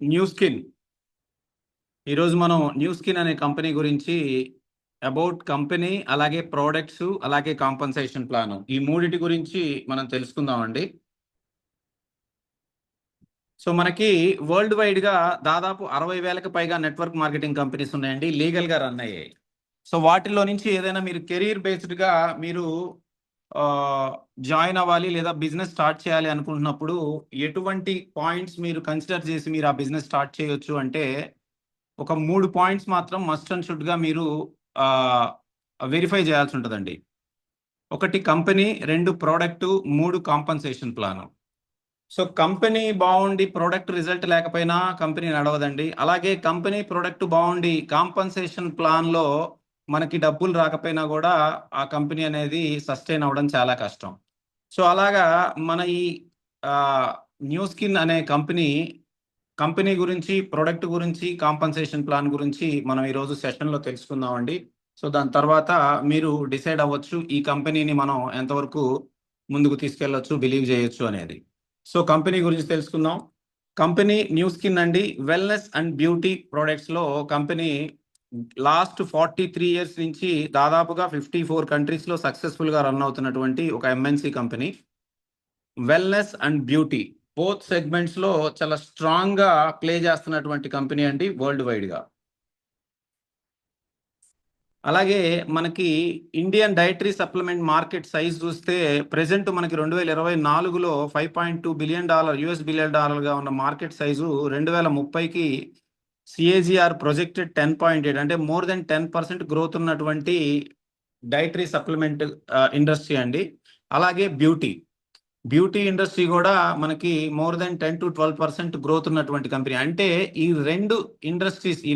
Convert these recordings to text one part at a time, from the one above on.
New skin ఈరోజు మనం new skin అనే కంపెనీ గురించి అబౌట్ కంపెనీ అలాగే ప్రోడక్ట్స్ అలాగే కాంపన్సేషన్ ప్లాన్ ఈ మూడిటి గురించి మనం తెలుసుకుందామండి. సో మనకి వరల్డ్ వైడ్ గా దాదాపు 60,000కి పైగా నెట్వర్క్ మార్కెటింగ్ కంపెనీస్ ఉన్నాయండి, లీగల్ గా రన్ అయ్యాయి. సో వాటిలో నుంచి ఏదైనా మీరు కెరీర్ బేస్డ్ గా మీరు జాయిన్ అవ్వాలి లేదా బిజినెస్ స్టార్ట్ చేయాలి అనుకుంటున్నప్పుడు ఎటువంటి పాయింట్స్ మీరు కన్సిడర్ చేసి మీరు ఆ బిజినెస్ స్టార్ట్ చేయొచ్చు అంటే ఒక 3 పాయింట్స్ మాత్రం మస్ట్ అండ్ షుడ్ గా మీరు వెరిఫై చేయాల్సి ఉంటుందండి. 1 company, 2 product, 3 compensation plan. So company బాగుండి ప్రోడక్ట్ రిజల్ట్ లేకపోయినా కంపెనీ నడవదండి. అలాగే కంపెనీ ప్రోడక్ట్ బాగుండి కాంపన్సేషన్ ప్లాన్ లో మనకి డబ్బులు రాకపోయినా కూడా ఆ కంపెనీ అనేది సస్టైన్ అవ్వడం చాలా కష్టం. సో అలాగా మన ఈ న్యూ స్కిన్ అనే కంపెనీ గురించి, ప్రొడక్ట్ గురించి, కాంపన్సేషన్ ప్లాన్ గురించి మనం ఈరోజు సెషన్లో తెలుసుకుందామండి. సో దాని తర్వాత మీరు డిసైడ్ అవ్వచ్చు ఈ కంపెనీని మనం ఎంతవరకు ముందుకు తీసుకెళ్లొచ్చు, బిలీవ్ చేయొచ్చు అనేది. సో కంపెనీ గురించి తెలుసుకుందాం. కంపెనీ న్యూ స్కిన్ అండి. వెల్నెస్ అండ్ బ్యూటీ ప్రొడక్ట్స్లో కంపెనీ లాస్ట్ 43 ఇయర్స్ నుంచి దాదాపుగా 54 కంట్రీస్లో సక్సెస్ఫుల్గా రన్ అవుతున్నటువంటి ఒక MNC company. Wellness and beauty both segments లో చాలా స్ట్రాంగ్ గా ప్లే చేస్తున్నటువంటి కంపెనీ అండి వరల్డ్ వైడ్ గా. అలాగే మనకి Indian dietary supplement market size చూస్తే ప్రెసెంట్ మనకి 2024లో $5.2 బిలియన్ గా ఉన్న మార్కెట్ సైజు 2030కి సిఏజిఆర్ ప్రొజెక్టెడ్ 10.8 అంటే మోర్ దెన్ 10% గ్రోత్ ఉన్నటువంటి డైటరీ సప్లిమెంట్ ఇండస్ట్రీ అండి. అలాగే బ్యూటీ ఇండస్ట్రీ కూడా మనకి మోర్ దెన్ 10 to 12% గ్రోత్ ఉన్నటువంటి కంపెనీ. అంటే ఈ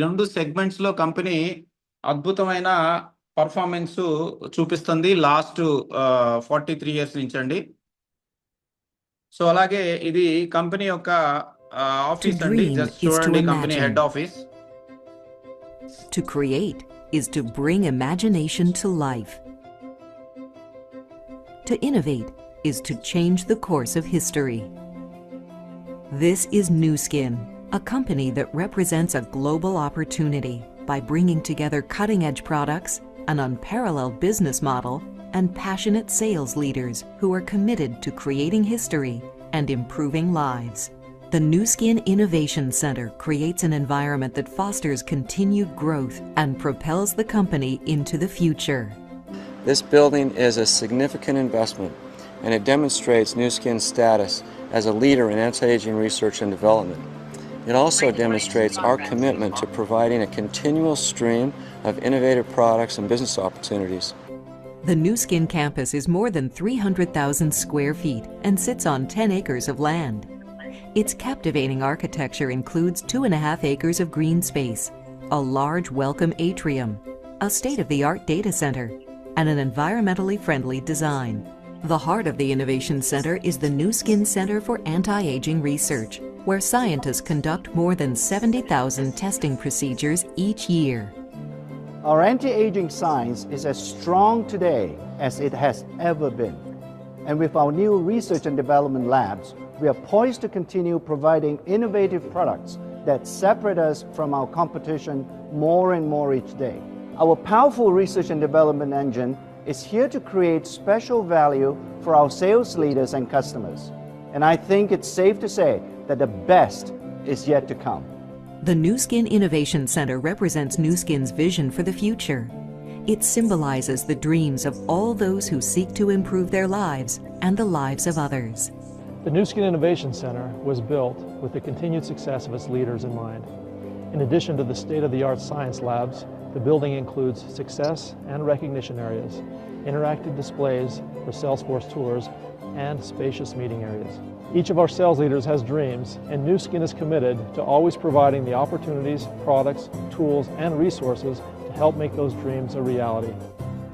రెండు సెగ్మెంట్స్ లో కంపెనీ అద్భుతమైన పర్ఫార్మెన్స్ చూపిస్తుంది లాస్ట్ 43 ఇయర్స్ నుంచి అండి. సో అలాగే ఇది కంపెనీ యొక్క ఆఫీస్ అండి. జస్ట్ చూడండి company head office. To create is to bring imagination to life. To innovate is to change the course of history. This is Nu Skin, a company that represents a global opportunity by bringing together cutting-edge products, an unparalleled business model, and passionate sales leaders who are committed to creating history and improving lives. The Nu Skin Innovation Center creates an environment that fosters continued growth and propels the company into the future. This building is a significant investment, and it demonstrates Nu Skin's status as a leader in anti-aging research and development. It also demonstrates our commitment to providing a continual stream of innovative products and business opportunities. The Nu Skin campus is more than 300,000 square feet and sits on 10 acres of land. Its captivating architecture includes 2.5 acres of green space, a large welcome atrium, a state-of-the-art data center, and an environmentally friendly design. The heart of the Innovation Center is the Nu Skin Center for Anti-Aging Research, where scientists conduct more than 70,000 testing procedures each year. Our anti-aging science is as strong today as it has ever been. And with our new research and development labs, we are poised to continue providing innovative products that separate us from our competition more and more each day. Our powerful research and development engine is here to create special value for our sales leaders and customers. And I think it's safe to say that the best is yet to come. The Nu Skin Innovation Center represents Nu Skin's vision for the future. It symbolizes the dreams of all those who seek to improve their lives and the lives of others. The Nu Skin Innovation Center was built with the continued success of its leaders in mind. In addition to the state-of-the-art science labs, the building includes success and recognition areas, interactive displays for Salesforce tours, and spacious meeting areas. Each of our sales leaders has dreams, and Nu Skin is committed to always providing the opportunities, products, tools, and resources to help make those dreams a reality.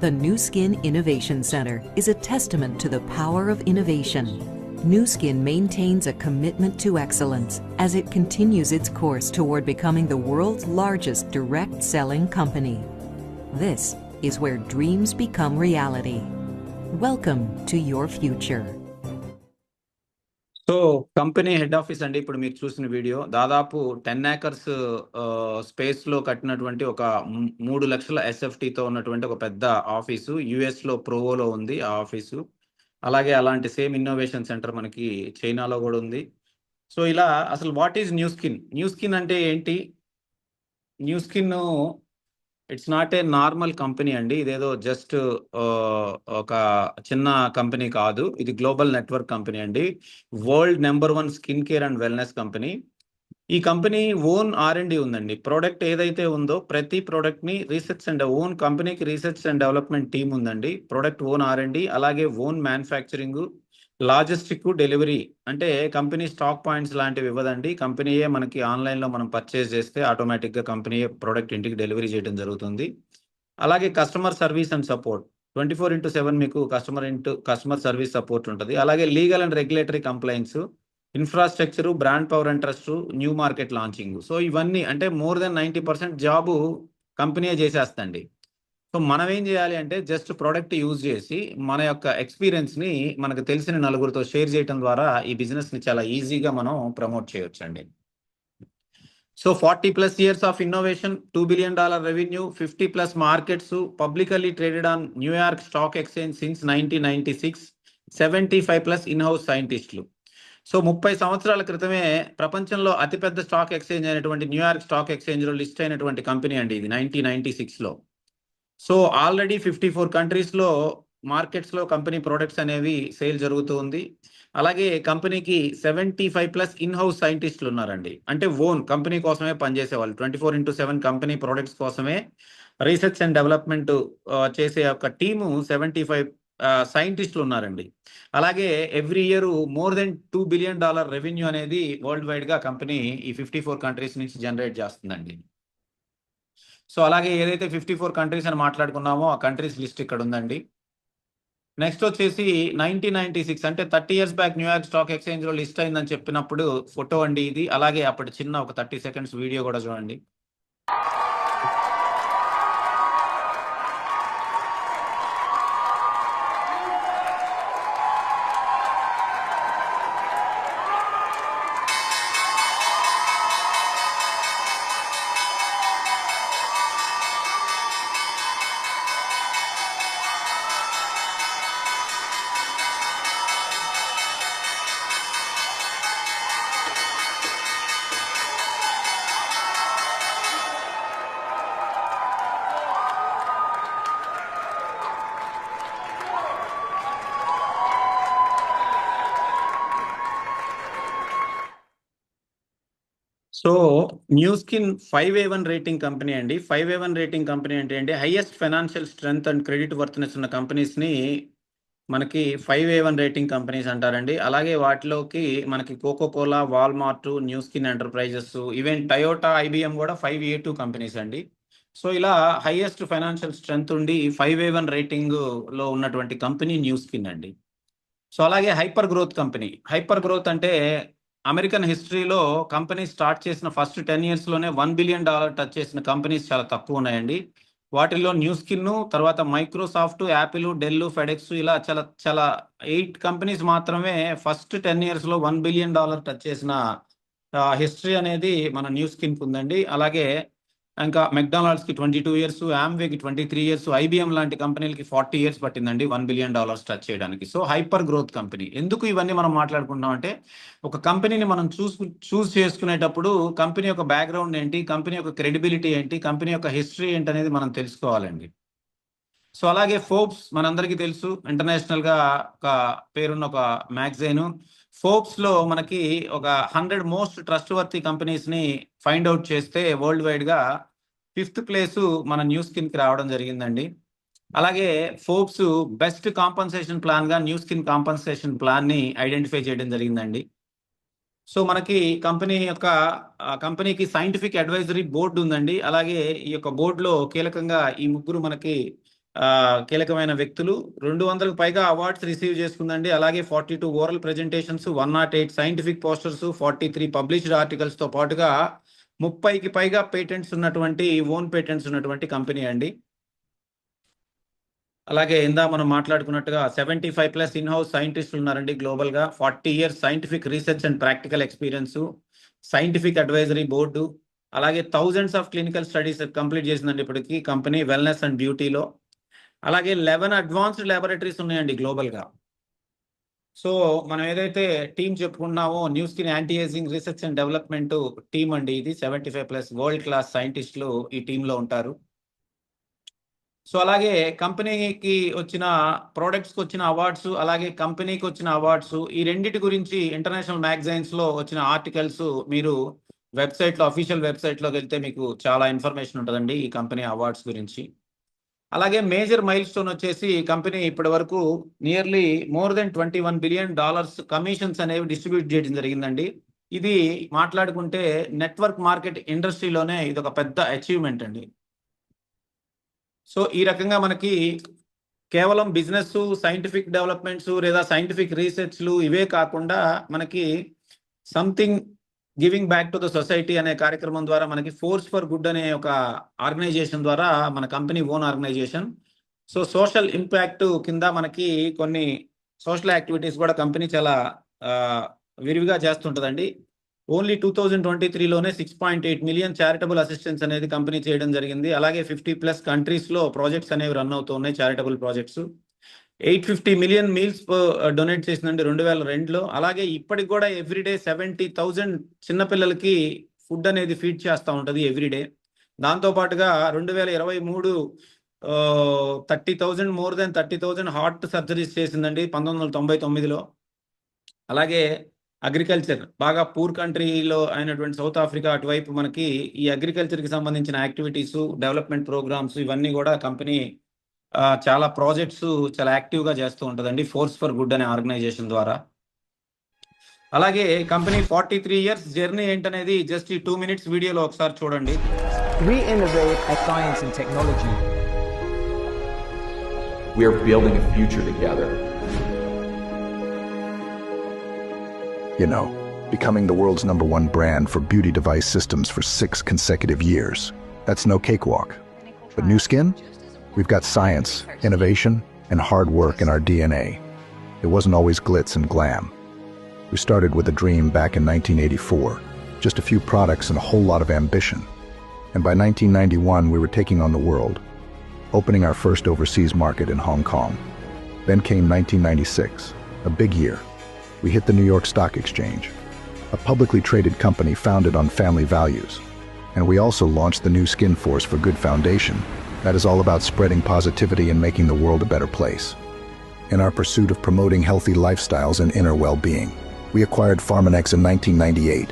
The Nu Skin Innovation Center is a testament to the power of innovation. Nu Skin maintains a commitment to excellence as it continues its course toward becoming the world's largest direct selling company. This is where dreams become reality. Welcome to your future. So company head office అండి, ఇప్పుడు మీరు చూసిన video దాదాపు 10 acres space లో కట్టినటువంటి ఒక 3 లక్షల SFT తో ఉన్నటువంటి ఒక పెద్ద ఆఫీసు US లో ప్రోవోలో ఉంది ఆ ఆఫీసు. అలాగే అలాంటి సేమ్ ఇన్నోవేషన్ సెంటర్ మనకి చైనాలో కూడా ఉంది. సో ఇలా అసలు what is new skin? New skin అంటే ఏంటి? New skin it's not A normal company అండి. ఇదేదో జస్ట్ ఒక చిన్న కంపెనీ కాదు. ఇది గ్లోబల్ నెట్వర్క్ కంపెనీ అండి. World number 1 skin care and wellness company. ఈ కంపెనీ ఓన్ R&D ఉందండి. ప్రోడక్ట్ ఏదైతే ఉందో ప్రతి ప్రోడక్ట్ ని రీసెర్చ్ అండ్ ఓన్ కంపెనీకి రీసెర్చ్ అండ్ డెవలప్మెంట్ టీమ్ ఉందండి. ప్రోడక్ట్ ఓన్ R&D, అలాగే ఓన్ మ్యానుఫ్యాక్చరింగ్, లాజిస్టిక్, డెలివరీ. అంటే కంపెనీ స్టాక్ పాయింట్స్ లాంటివి ఇవ్వదండి. కంపెనీయే మనకి ఆన్లైన్లో మనం పర్చేస్ చేస్తే ఆటోమేటిక్గా కంపెనీయే ప్రోడక్ట్ ఇంటికి డెలివరీ చేయడం జరుగుతుంది. అలాగే కస్టమర్ సర్వీస్ అండ్ సపోర్ట్ 24/7 మీకు కస్టమర్ సర్వీస్ సపోర్ట్ ఉంటుంది. అలాగే legal and regulatory compliance, infrastructure, brand power and trust, new market launching. So ఇవన్నీ అంటే మోర్ దెన్ 90% జాబు కంపెనీయే చేసేస్తండి. సో మనం ఏం చేయాలి అంటే జస్ట్ ప్రోడక్ట్ యూజ్ చేసి మన యొక్క ఎక్స్పీరియన్స్ని మనకు తెలిసిన నలుగురితో షేర్ చేయడం ద్వారా ఈ బిజినెస్ని చాలా ఈజీగా మనం ప్రమోట్ చేయొచ్చు అండి. So 40+ years of innovation, $2 billion revenue, 50+ markets, publicly traded on New York Stock Exchange since 1996, 75+ in-house scientists. So 30 సంవత్సరాల క్రితమే ప్రపంచంలో అతిపెద్ద స్టాక్ ఎక్స్చేంజ్ అయినటువంటి న్యూయార్క్ స్టాక్ ఎక్స్చేంజ్లో లిస్ట్ అయినటువంటి కంపెనీ అండి ఇది 1996లో. సో ఆల్రెడీ 54 కంట్రీస్లో మార్కెట్స్లో కంపెనీ ప్రొడక్ట్స్ అనేవి సేల్ జరుగుతూ ఉంది. అలాగే కంపెనీకి 75+ ఇన్-హౌస్ సైంటిస్టులు ఉన్నారండి. అంటే ఓన్ కంపెనీ కోసమే పనిచేసేవాళ్ళు. 24/7 కంపెనీ ప్రొడక్ట్స్ కోసమే రీసెర్చ్ అండ్ డెవలప్మెంట్ చేసే ఒక టీము 75 సైంటిస్టులు ఉన్నారండి. అలాగే every year more than $2 billion revenue అనేది వరల్డ్ వైడ్గా కంపెనీ ఈ 54 కంట్రీస్ నుంచి జనరేట్ చేస్తుందండి. సో అలాగే ఏదైతే 54 కంట్రీస్ అని మాట్లాడుకున్నామో ఆ కంట్రీస్ లిస్ట్ ఇక్కడ ఉందండి. నెక్స్ట్ వచ్చేసి 1996 అంటే 30 years బ్యాక్ న్యూయార్క్ స్టాక్ ఎక్స్చేంజ్లో లిస్ట్ అయిందని చెప్పినప్పుడు ఫోటో అండి ఇది. అలాగే అప్పటి చిన్న ఒక 30 seconds వీడియో కూడా చూడండి. So Nu Skin 5A1 rating company అండి. 5A1 రేటింగ్ కంపెనీ అంటే highest financial strength and credit worthiness ఉన్న కంపెనీస్ని మనకి 5A1 రేటింగ్ కంపెనీస్ అంటారండి. అలాగే వాటిలోకి మనకి Coca Cola, Walmart, new skin enterprises, even Toyota, IBM కూడా 5A2 కంపెనీస్ అండి. సో ఇలా హైయెస్ట్ ఫైనాన్షియల్ స్ట్రెంగ్త్ ఉండి 5A1 రేటింగ్లో ఉన్నటువంటి కంపెనీ న్యూ స్కిన్ అండి. సో అలాగే hyper growth company. Hyper growth అంటే అమెరికన్ హిస్టరీలో కంపెనీ స్టార్ట్ చేసిన ఫస్ట్ 10 yearsలోనే $1 billion టచ్ చేసిన కంపెనీస్ చాలా తక్కువ ఉన్నాయండి. వాటిల్లో న్యూ స్కిన్, తర్వాత మైక్రోసాఫ్ట్, యాపిల్, డెల్, ఫెడెక్స్ ఇలా చాలా 8 కంపెనీస్ మాత్రమే ఫస్ట్ 10 yearsలో $1 billion టచ్ చేసిన హిస్టరీ అనేది మన న్యూ స్కిన్కి ఉందండి. అలాగే ఇంకా మెక్డానల్డ్స్కి 22 years, ఆమ్వేకి 23 years, IBM లాంటి కంపెనీలకి 40 years పట్టిందండి $1 billion టచ్ చేయడానికి. So hyper growth company. ఎందుకు ఇవన్నీ మనం మాట్లాడుకుంటున్నాం అంటే ఒక కంపెనీని మనం చూస్ చేసుకునేటప్పుడు కంపెనీ యొక్క బ్యాక్గ్రౌండ్ ఏంటి, కంపెనీ యొక్క క్రెడిబిలిటీ ఏంటి, కంపెనీ యొక్క హిస్టరీ ఏంటి అనేది మనం తెలుసుకోవాలండి. సో అలాగే ఫోర్బ్స్ మనందరికీ తెలుసు, ఇంటర్నేషనల్గా ఒక పేరున్న ఒక మ్యాగజైన్. ఫోర్బ్స్లో మనకి ఒక 100 మోస్ట్ ట్రస్ట్ వర్తీ కంపెనీస్ని ఫైండ్ అవుట్ చేస్తే వరల్డ్ వైడ్గా 5th place మన న్యూ స్కిన్కి రావడం జరిగిందండి. అలాగే ఫోర్బ్స్ బెస్ట్ కాంపన్సేషన్ ప్లాన్గా న్యూ స్కిన్ కాంపన్సేషన్ ప్లాన్ని ఐడెంటిఫై చేయడం జరిగిందండి. సో మనకి కంపెనీకి సైంటిఫిక్ అడ్వైజరీ బోర్డు ఉందండి. అలాగే ఈ యొక్క బోర్డులో కీలకంగా ఈ ముగ్గురు మనకి కీలకమైన వ్యక్తులు. 200కు పైగా అవార్డ్స్ రిసీవ్ చేసుకుందండి. అలాగే 42 oral presentations, 108 scientific posters, 43 published ఆర్టికల్స్తో పాటుగా 30కి పైగా పేటెంట్స్ ఉన్నటువంటి ఓన్ పేటెంట్స్ ఉన్నటువంటి కంపెనీ అండి. అలాగే ఇందా మనం మాట్లాడుకున్నట్టుగా 75+ ఇన్-హౌస్ సైంటిస్టులు ఉన్నారండి గ్లోబల్‌గా. 40 years scientific research and practical experience, scientific advisory board, అలాగే thousands of clinical studies complete చేసిందండి ఇప్పటికి కంపెనీ వెల్‌నెస్ అండ్ బ్యూటీలో. అలాగే 11 అడ్వాన్స్డ్ ల్యాబొరేటరీస్ ఉన్నాయండి గ్లోబల్‌గా. సో, మనం ఏదైతే టీమ్ చెప్పుకున్నామో Nu Skin anti aging research and development team అండి ఇది. 75+ వరల్డ్ క్లాస్ సైంటిస్టులు ఈ టీమ్‌లో ఉంటారు. సో, అలాగే కంపెనీకి వచ్చిన ప్రొడక్ట్స్‌కొచ్చిన అవార్డ్స్, అలాగే కంపెనీకొచ్చిన అవార్డ్స్ ఈ రెండిటి గురించి ఇంటర్నేషనల్ మ్యాగజైన్స్‌లో వచ్చిన ఆర్టికల్స్ మీరు అఫీషియల్ వెబ్‌సైట్‌లోకెళ్తే మీకు చాలా ఇన్ఫర్మేషన్ ఉంటదండి ఈ కంపెనీ అవార్డ్స్ గురించి. అలాగే మేజర్ మైల్‌స్టోన్ వచ్చేసి కంపెనీ ఇప్పటివరకు nearly more than $21 billion commissions అనేవి డిస్ట్రిబ్యూట్ చేయడం జరిగిందండి. ఇది మాట్లాడుకుంటే నెట్వర్క్ మార్కెట్ ఇండస్ట్రీలోనే ఇదొక పెద్ద అచీవ్‌మెంట్ అండి. సో, ఈ రకంగా మనకి కేవలం బిజినెస్సు, సైంటిఫిక్ డెవలప్‌మెంట్సు లేదా సైంటిఫిక్ రీసెర్చ్‌లు ఇవే కాకుండా మనకి something giving back to the society అనే కార్యక్రమం ద్వారా మనకి ఫోర్స్ ఫర్ గుడ్ అనే ఒక ఆర్గనైజేషన్ ద్వారా మన company own organisation. So, social impact కింద మనకి కొన్ని సోషల్ యాక్టివిటీస్ కూడా కంపెనీ చాలా విరివిగా చేస్తుంటదండి. ఓన్లీ 2023లోనే 6.8 మిలియన్ చారిటబుల్ అసిస్టెన్స్ అనేది కంపెనీ చేయడం జరిగింది. అలాగే 50+ కంట్రీస్‌లో ప్రాజెక్ట్స్ అనేవి రన్ అవుతూ ఉన్నాయి charitable projects. 850 million meals donate చేసిందండి 2002లో. అలాగే ఇప్పటికి కూడా ఎవ్రీడే 70,000 చిన్న పిల్లలకి ఫుడ్ అనేది ఫీడ్ చేస్తా ఉంటది ఎవ్రీడే. దాంతో పాటుగా 2023 మోర్ దెన్ 30,000 హార్ట్ సర్జరీస్ చేసిందండి 1999లో. అలాగే అగ్రికల్చర్ బాగా పూర్ కంట్రీలో అయినటువంటి సౌత్ ఆఫ్రికా అటువైపు మనకి ఈ అగ్రికల్చర్‌కి సంబంధించిన యాక్టివిటీసు, డెవలప్‌మెంట్ ప్రోగ్రామ్స్ ఇవన్నీ కూడా కంపెనీ చాలా ప్రాజెక్ట్స్ చాలా యాక్టివ్‌గా చేస్తూ ఉంటదండి. ఫోర్స్ ఫర్ గుడ్ అనే ఆర్గనైజేషన్ ద్వారా. అలాగే కంపెనీ 43 ఇయర్స్ జర్నీ ఏంటనేది జస్ట్ ఈ 2 మినిట్స్ వీడియోలో ఒకసారి చూడండి. We innovate at science and technology. We are building a future together. You know, becoming the world's #1 brand for beauty device systems for 6 consecutive years. That's no cakewalk. But Nu Skin? We've got science, innovation, and hard work in our DNA. It wasn't always glitz and glam. We started with a dream back in 1984, just a few products and a whole lot of ambition. And by 1991, we were taking on the world, opening our first overseas market in Hong Kong. Then came 1996, a big year. We hit the New York Stock Exchange, a publicly traded company founded on family values. And we also launched the Nu Skin Force for Good Foundation. That is all about spreading positivity and making the world a better place. In our pursuit of promoting healthy lifestyles and inner well-being, we acquired Pharmanex in 1998,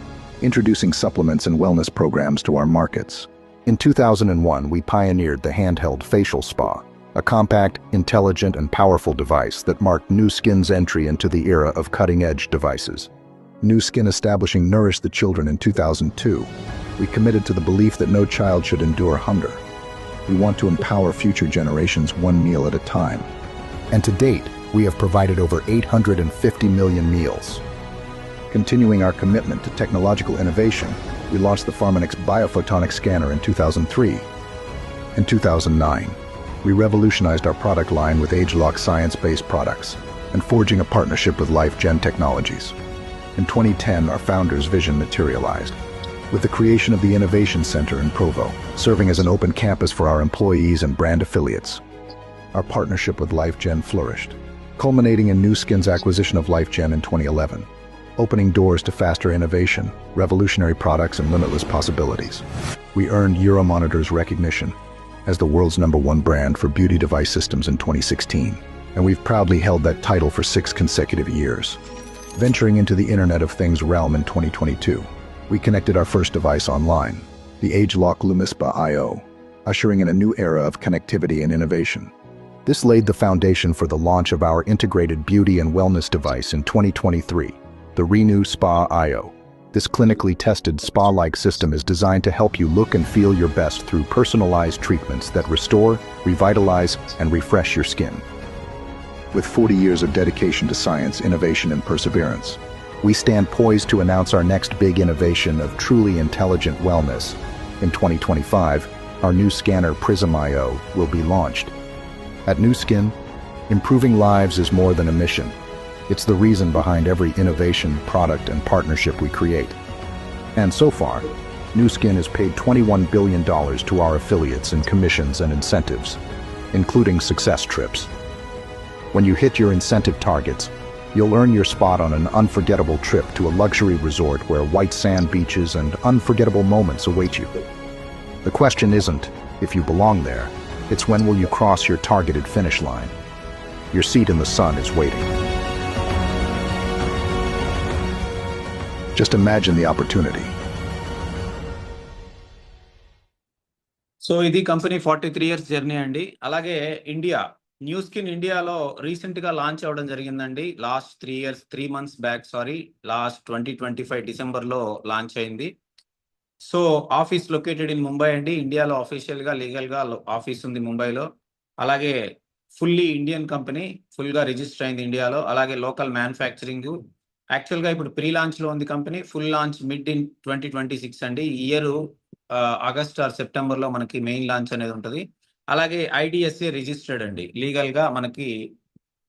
introducing supplements and wellness programs to our markets. In 2001, we pioneered the handheld facial spa, a compact, intelligent, and powerful device that marked Nu Skin's entry into the era of cutting-edge devices. Nu Skin establishing Nourish the Children in 2002, we committed to the belief that no child should endure hunger. We want to empower future generations one meal at a time. And to date, we have provided over 850 million meals. Continuing our commitment to technological innovation, we launched the Pharmanex Biophotonic Scanner in 2003. In 2009, we revolutionized our product line with AgeLock science-based products and forging a partnership with LifeGen Technologies. In 2010, our founder's vision materialized, with the creation of the Innovation Center in Provo, serving as an open campus for our employees and brand affiliates. Our partnership with LifeGen flourished, culminating in Nu Skin's acquisition of LifeGen in 2011, opening doors to faster innovation, revolutionary products, and limitless possibilities. We earned Euromonitor's recognition as the world's #1 brand for beauty device systems in 2016, and we've proudly held that title for 6 consecutive years. Venturing into the Internet of Things realm in 2022, we connected our first device online, the AgeLock Lumispa IO, ushering in a new era of connectivity and innovation. This laid the foundation for the launch of our integrated beauty and wellness device in 2023, the Renew Spa IO. This clinically tested spa-like system is designed to help you look and feel your best through personalized treatments that restore, revitalize, and refresh your skin. With 40 years of dedication to science, innovation, and perseverance, we stand poised to announce our next big innovation of truly intelligent wellness. In 2025, our new scanner Prism IO will be launched. At Nu Skin, improving lives is more than a mission. It's the reason behind every innovation, product, and partnership we create. And so far, Nu Skin has paid $21 billion to our affiliates in commissions and incentives, including success trips. When you hit your incentive targets, you'll earn your spot on an unforgettable trip to a luxury resort where white sand beaches and unforgettable moments await you. The question isn't if you belong there, it's when will you cross your targeted finish line. Your seat in the sun is waiting. Just imagine the opportunity. So ఇది company 43 years journey అండి. అలాగే India new skin ఇండియాలో recent గా launch అవ్వడం జరిగిందండి. Last 3 months back, last 2025 December లో launch అయింది. So office located in Mumbai అండి. ఇండియాలో అఫీషియల్ గా లీగల్ గా ఆఫీస్ ఉంది ముంబైలో. అలాగే ఫుల్లీ ఇండియన్ కంపెనీ, ఫుల్ గా రిజిస్టర్ అయింది ఇండియాలో. అలాగే లోకల్ మ్యానుఫ్యాక్చరింగ్. యాక్చువల్ గా ఇప్పుడు ప్రీ లాంచ్ లో ఉంది company. Full launch mid in 2026 అండి. ఈ ఇయర్ ఆగస్ట్ ఆర్ సెప్టెంబర్ లో మనకి మెయిన్ లాంచ్ అనేది ఉంటుంది. అలాగే IDSA రిజిస్టర్డ్ అండి. లీగల్ గా మనకి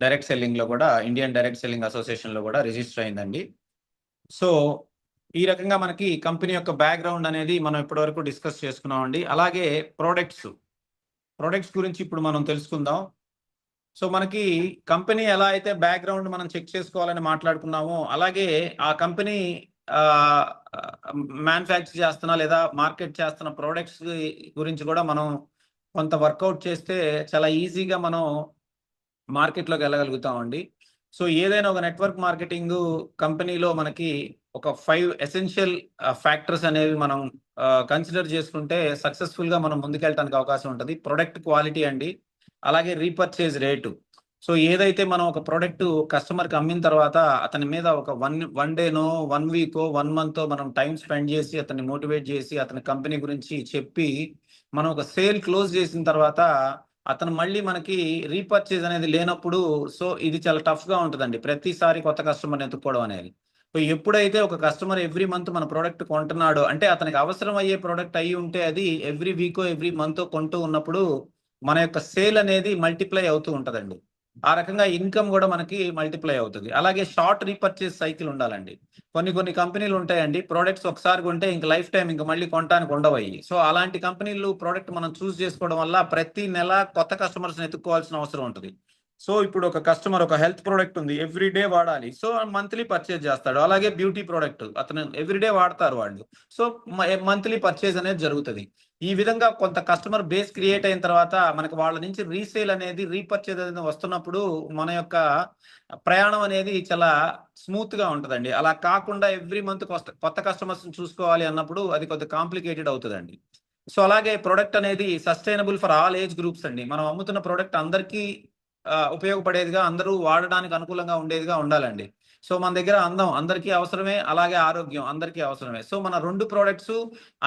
డైరెక్ట్ సెల్లింగ్ లో కూడా, ఇండియన్ డైరెక్ట్ సెల్లింగ్ అసోసియేషన్ లో కూడా రిజిస్టర్ అయిందండి. సో ఈ రకంగా మనకి కంపెనీ యొక్క బ్యాక్గ్రౌండ్ అనేది మనం ఇప్పటివరకు డిస్కస్ చేసుకున్నామండి. అలాగే ప్రొడక్ట్స్ గురించి ఇప్పుడు మనం తెలుసుకుందాం. సో మనకి కంపెనీ ఎలా అయితే బ్యాక్గ్రౌండ్ మనం చెక్ చేసుకోవాలని మాట్లాడుకున్నామో, అలాగే ఆ కంపెనీ మ్యానుఫ్యాక్చర్ చేస్తున్నా లేదా మార్కెట్ చేస్తున్న ప్రోడక్ట్స్ గురించి కూడా మనం కొంత వర్కౌట్ చేస్తే చాలా ఈజీగా మనం మార్కెట్లోకి వెళ్ళగలుగుతామండి. సో ఏదైనా ఒక నెట్వర్క్ మార్కెటింగ్ కంపెనీలో మనకి ఒక 5 ఎసెన్షియల్ ఫ్యాక్టర్స్ అనేవి మనం కన్సిడర్ చేసుకుంటే సక్సెస్ఫుల్ గా మనం ముందుకెళ్ళడానికి అవకాశం ఉంటుంది. ప్రొడక్ట్ క్వాలిటీ అండి, అలాగే రీపర్చేజ్ రేటు. సో ఏదైతే మనం ఒక ప్రోడక్ట్ కస్టమర్కి అమ్మిన తర్వాత అతని మీద ఒక వన్ డేనో 1 వీకో 1 మంతో మనం టైం స్పెండ్ చేసి అతన్ని మోటివేట్ చేసి అతని కంపెనీ గురించి చెప్పి మనం ఒక సేల్ క్లోజ్ చేసిన తర్వాత అతను మళ్ళీ మనకి రీపర్చేజ్ అనేది లేనప్పుడు, సో ఇది చాలా టఫ్ గా ఉంటుందండి ప్రతిసారి కొత్త కస్టమర్ని ఎత్తుక్కోవడం అనేది. సో ఎప్పుడైతే ఒక కస్టమర్ ఎవ్రీ మంత్ మన ప్రోడక్ట్ కొంటున్నాడు అంటే అతనికి అవసరం అయ్యే ప్రోడక్ట్ అయ్యి ఉంటే అది ఎవ్రీ వీకో ఎవ్రీ మంత్ కొంటూ ఉన్నప్పుడు మన యొక్క సేల్ అనేది మల్టిప్లై అవుతూ ఉంటుందండి. ఆ రకంగా ఇన్కమ్ కూడా మనకి మల్టిప్లై అవుతుంది. అలాగే షార్ట్ రీపర్చేజ్ సైకిల్ ఉండాలండి. కొన్ని కంపెనీలు ఉంటాయండి, ప్రోడక్ట్స్ ఒకసారి కొంటే ఇంక లైఫ్ టైం ఇంకా మళ్ళీ కొనడానికి ఉండవయ్యి. సో అలాంటి కంపెనీలు ప్రోడక్ట్ మనం చూస్ చేసుకోవడం వల్ల ప్రతి నెల కొత్త కస్టమర్స్ ఎత్తుక్కోవాల్సిన అవసరం ఉంటుంది. సో ఇప్పుడు ఒక కస్టమర్ ఒక హెల్త్ ప్రోడక్ట్ ఉంది, ఎవ్రీడే వాడాలి, సో మంత్లీ పర్చేజ్ చేస్తాడు. అలాగే బ్యూటీ ప్రోడక్ట్ అతను ఎవ్రీడే వాడతారు వాళ్ళు, సో మంత్లీ పర్చేజ్ అనేది జరుగుతుంది. ఈ విధంగా కొంత కస్టమర్ బేస్ క్రియేట్ అయిన తర్వాత మనకి వాళ్ళ నుంచి రీసేల్ అనేది రీపర్చేజ్ అనేది వస్తున్నప్పుడు మన యొక్క ప్రయాణం అనేది చాలా స్మూత్ గా ఉంటుందండి. అలా కాకుండా ఎవ్రీ మంత్ కొత్త కస్టమర్స్ చూసుకోవాలి అన్నప్పుడు అది కొద్దిగా కాంప్లికేటెడ్ అవుతుందండి. సో అలాగే ప్రొడక్ట్ అనేది sustainable for all age groups అండి. మనం అమ్ముతున్న ప్రొడక్ట్ అందరికీ ఉపయోగపడేదిగా, అందరూ వాడడానికి అనుకూలంగా ఉండేదిగా ఉండాలండి. సో మన దగ్గర అందం అందరికీ అవసరమే, అలాగే ఆరోగ్యం అందరికీ అవసరమే. సో మన 2 ప్రోడక్ట్స్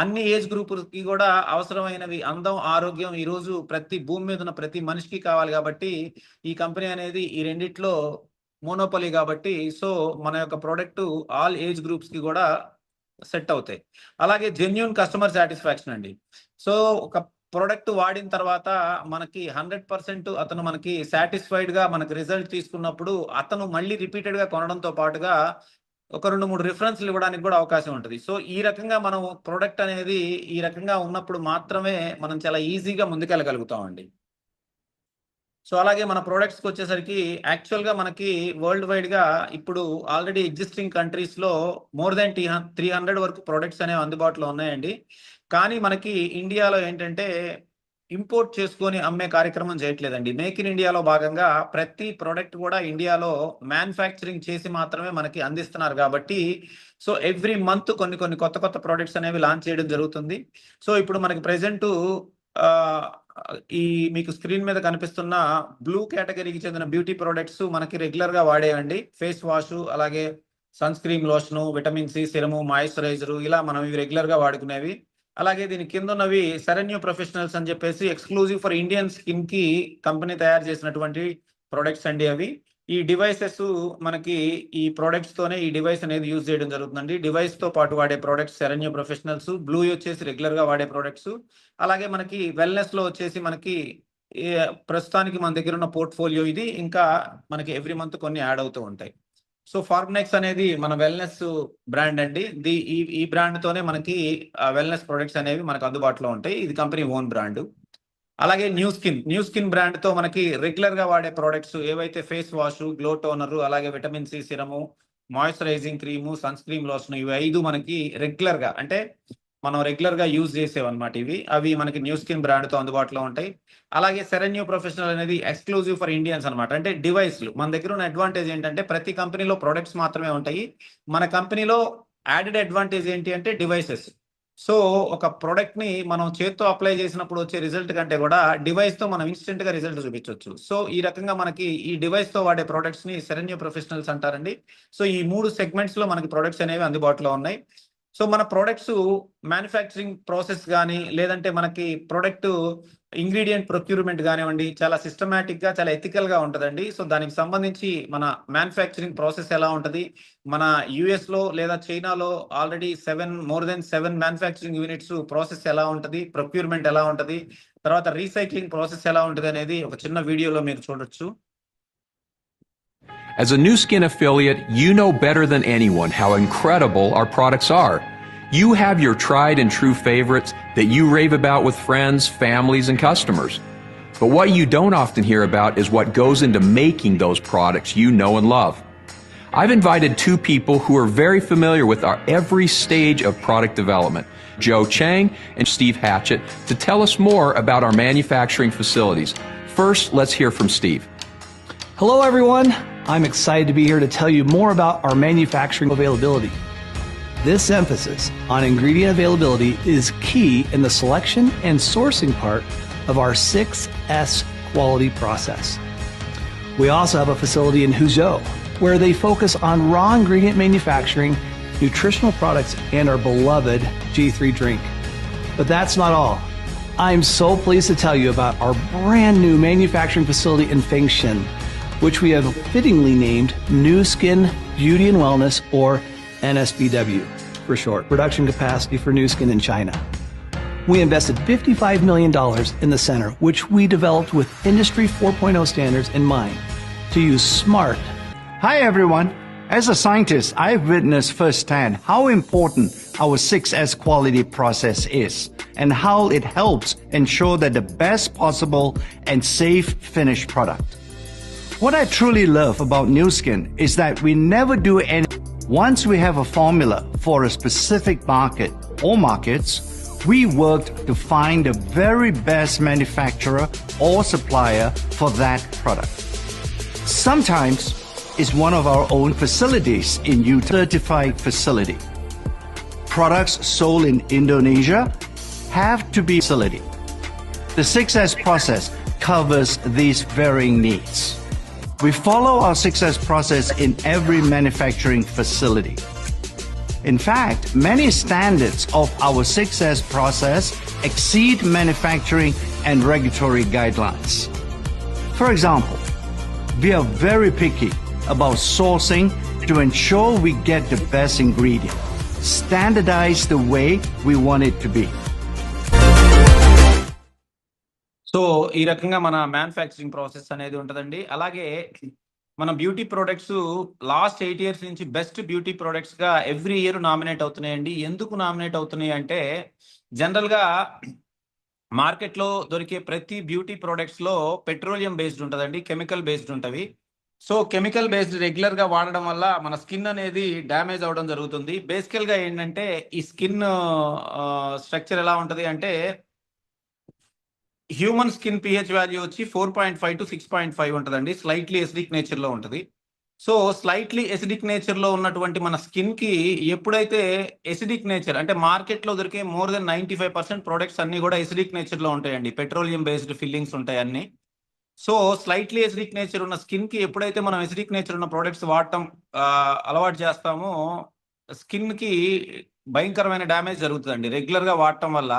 అన్ని ఏజ్ గ్రూపులకి కూడా అవసరమైనవి. అందం, ఆరోగ్యం ఈ రోజు ప్రతి భూమి మీద ఉన్న ప్రతి మనిషికి కావాలి కాబట్టి ఈ కంపెనీ అనేది ఈ రెండిట్లో మోనోపలి కాబట్టి, సో మన యొక్క ప్రోడక్ట్ ఆల్ ఏజ్ గ్రూప్స్ కి కూడా సెట్ అవుతాయి. అలాగే జెన్యూన్ కస్టమర్ సాటిస్ఫాక్షన్ అండి. సో ఒక ప్రోడక్ట్ వాడిన తర్వాత మనకి 100% అతను మనకి సాటిస్ఫైడ్ గా మనకి రిజల్ట్ తీసుకున్నప్పుడు అతను మళ్ళీ రిపీటెడ్ గా కొనడంతో పాటుగా ఒక 2-3 రిఫరెన్స్లు ఇవ్వడానికి కూడా అవకాశం ఉంటుంది. సో ఈ రకంగా మనం ప్రోడక్ట్ అనేది ఈ రకంగా ఉన్నప్పుడు మాత్రమే మనం చాలా ఈజీగా ముందుకెళ్ళగలుగుతామండి. సో అలాగే మన ప్రోడక్ట్స్కి వచ్చేసరికి యాక్చువల్గా మనకి వరల్డ్ వైడ్గా ఇప్పుడు ఆల్రెడీ ఎగ్జిస్టింగ్ కంట్రీస్లో మోర్ దాన్ 300 వరకు ప్రోడక్ట్స్ అనేవి అందుబాటులో ఉన్నాయండి. కానీ మనకి ఇండియాలో ఏంటంటే ఇంపోర్ట్ చేసుకొని అమ్మే కార్యక్రమం చేయట్లేదండి. మేక్ ఇన్ ఇండియాలో భాగంగా ప్రతి ప్రోడక్ట్ కూడా ఇండియాలో మ్యానుఫ్యాక్చరింగ్ చేసి మాత్రమే మనకి అందిస్తున్నారు కాబట్టి, సో ఎవ్రీ మంత్ కొన్ని కొత్త ప్రోడక్ట్స్ అనేవి లాంచ్ చేయడం జరుగుతుంది. సో ఇప్పుడు మనకి ప్రెజెంట్ ఈ మీకు స్క్రీన్ మీద కనిపిస్తున్న బ్లూ కేటగిరీకి చెందిన బ్యూటీ ప్రొడక్ట్స్ మనకి రెగ్యులర్ గా వాడేవండి. ఫేస్ వాష్, అలాగే sun screen lotion, vitamin C serum, moisturiser, ఇలా మనం ఇవి రెగ్యులర్ గా వాడుకునేవి. అలాగే దీని కింద ఉన్నవి సెరెన్యూ ప్రొఫెషనల్స్ అని చెప్పేసి ఎక్స్క్లూజివ్ ఫర్ ఇండియన్ స్కిన్ కి కంపెనీ తయారు చేసినటువంటి ప్రొడక్ట్స్ అండి అవి. ఈ డివైసెస్ మనకి ఈ ప్రొడక్ట్స్ తోనే ఈ డివైస్ అనేది యూజ్ చేయడం జరుగుతుందండి. డివైస్ తో పాటు వాడే ప్రొడక్ట్స్ సెరెన్యూ ప్రొఫెషనల్స్, బ్లూ వచ్చేసి రెగ్యులర్ గా వాడే ప్రొడక్ట్స్. అలాగే మనకి వెల్నెస్ లో వచ్చేసి మనకి ప్రస్తుతానికి మన దగ్గర ఉన్న పోర్ట్ఫోలియో ఇది. ఇంకా మనకి ఎవ్రీ మంత్ కొన్ని యాడ్ అవుతూ ఉంటాయి. సో ఫార్మ్నెక్స్ అనేది మన వెల్నెస్ బ్రాండ్ అండి. ఈ బ్రాండ్ తోనే మనకి వెల్నెస్ ప్రొడక్ట్స్ అనేవి మనకు అందుబాటులో ఉంటాయి. ఇది కంపెనీ ఓన్ బ్రాండ్. అలాగే న్యూ స్కిన్ బ్రాండ్ తో మనకి రెగ్యులర్ గా వాడే ప్రొడక్ట్స్ ఏవైతే ఫేస్ వాష్, గ్లో టోనర్, అలాగే vitamin C serum, moisturizing cream, sun screen lotion, ఇవి 5 మనకి రెగ్యులర్ గా అంటే మనం రెగ్యులర్ గా యూజ్ చేసేవన్నమాట. అవి మనకి న్యూ స్కిన్ బ్రాండ్ తో అందుబాటులో ఉంటాయి. అలాగే సెరెన్యూ ప్రొఫెషనల్ అనేది ఎక్స్క్లూజివ్ ఫర్ ఇండియన్స్ అనమాట. అంటే డివైస్లు మన దగ్గర ఉన్న అడ్వాంటేజ్ ఏంటంటే ప్రతి కంపెనీలో ప్రొడక్ట్స్ మాత్రమే ఉంటాయి. మన కంపెనీలో యాడెడ్ అడ్వాంటేజ్ ఏంటి అంటే డివైసెస్. సో ఒక ప్రొడక్ట్ ని మనం చేత్తో అప్లై చేసినప్పుడు వచ్చే రిజల్ట్ కంటే కూడా డివైస్ తో మనం ఇన్స్టెంట్ గా రిజల్ట్ చూపించవచ్చు. సో ఈ రకంగా మనకి ఈ డివైస్ తో వాడే ప్రొడక్ట్స్ ని సెరెన్యూ ప్రొఫెషనల్స్ అంటారండి. సో ఈ 3 సెగ్మెంట్స్ లో మనకి ప్రొడక్ట్స్ అనేవి అందుబాటులో ఉన్నాయి. సో మన ప్రొడక్ట్స్ మ్యానుఫ్యాక్చరింగ్ ప్రాసెస్ కానీ లేదంటే మనకి ప్రొడక్ట్ ఇంగ్రీడియంట్ ప్రొక్యూర్మెంట్ కానివ్వండి, చాలా సిస్టమేటిక్ గా చాలా ఎథికల్ గా ఉంటుందండి. సో దానికి సంబంధించి మన మ్యానుఫ్యాక్చరింగ్ ప్రాసెస్ ఎలా ఉంటుంది, మన యుఎస్ లో లేదా చైనాలో already more than 7 manufacturing units process ఎలా ఉంటుంది, ప్రొక్యూర్మెంట్ ఎలా ఉంటుంది, తర్వాత రీసైక్లింగ్ ప్రాసెస్ ఎలా ఉంటుంది అనేది ఒక చిన్న వీడియోలో మీరు చూడొచ్చు. As a Nu Skin affiliate, you know better than anyone how incredible our products are. You have your tried and true favorites that you rave about with friends, families, and customers. But what you don't often hear about is what goes into making those products you know and love. I've invited 2 people who are very familiar with our every stage of product development, Joe Chang and Steve Hatchett, to tell us more about our manufacturing facilities. First, let's hear from Steve. Hello everyone, I'm excited to be here to tell you more about our manufacturing availability. This emphasis on ingredient availability is key in the selection and sourcing part of our 6S quality process. We also have a facility in Huzhou where they focus on raw ingredient manufacturing, nutritional products, and our beloved G3 drink. But that's not all. I'm so pleased to tell you about our brand new manufacturing facility in Fengshan, which we have fittingly named Nu Skin Beauty and Wellness, or NSBW for short, production capacity for Nu Skin in China. We invested $55 million in the center, which we developed with Industry 4.0 standards in mind, to use smart. Hi everyone. As a scientist, I've witnessed firsthand how important our 6S quality process is and how it helps ensure that the best possible and safe finished product. What I truly love about Nu Skin is that we never do any. Once we have a formula for a specific market or markets, we worked to find the very best manufacturer or supplier for that product. Sometimes it's one of our own facilities in Utah, certified facility. Products sold in Indonesia have to be facility. The 6S process covers these varying needs. We follow our 6S process in every manufacturing facility. In fact, many standards of our 6S process exceed manufacturing and regulatory guidelines. For example, we are very picky about sourcing to ensure we get the best ingredient, standardized the way we want it to be. So ఈ రకంగా మన manufacturing process అనేది ఉంటుందండి. అలాగే మన beauty products last 8 years నుంచి best beauty products గా every year nominate అవుతున్నాయండి. ఎందుకు నామినేట్ అవుతున్నాయి అంటే జనరల్ గా మార్కెట్ లో దొరికే ప్రతి బ్యూటీ ప్రొడక్ట్స్ లో పెట్రోలియం బేస్డ్ ఉంటుందండి, కెమికల్ బేస్డ్ ఉంటవి. సో కెమికల్ బేస్డ్ రెగ్యులర్ గా వాడడం వల్ల మన స్కిన్ అనేది డ్యామేజ్ అవడం జరుగుతుంది. బేసికల్ గా ఏంటంటే ఈ స్కిన్ స్ట్రక్చర్ ఎలా ఉంటది అంటే హ్యూమన్ స్కిన్ పిహెచ్ వాల్యూ వచ్చి 4.5 to 6.5 ఉంటుందండి. స్లైట్లీ ఎసిడిక్ నేచర్ లో ఉంటుంది. సో స్లైట్లీ ఎసిడిక్ నేచర్ లో ఉన్నటువంటి మన స్కిన్ కి ఎప్పుడైతే ఎసిడిక్ నేచర్ అంటే మార్కెట్ లో దొరికే మోర్ దెన్ 95% ప్రొడక్ట్స్ అన్ని కూడా ఎసిడిక్ నేచర్ లో ఉంటాయండి. పెట్రోలియం బేస్డ్ ఫిల్లింగ్స్ ఉంటాయి అన్ని. సో స్లైట్లీ ఎసిడిక్ నేచర్ ఉన్న స్కిన్ కి ఎప్పుడైతే మనం ఎసిడిక్ నేచర్ ఉన్న ప్రొడక్ట్స్ వాడటం అలవాటు చేస్తామో స్కిన్ కి భయంకరమైన డ్యామేజ్ జరుగుతుందండి. రెగ్యులర్ గా వాడటం వల్ల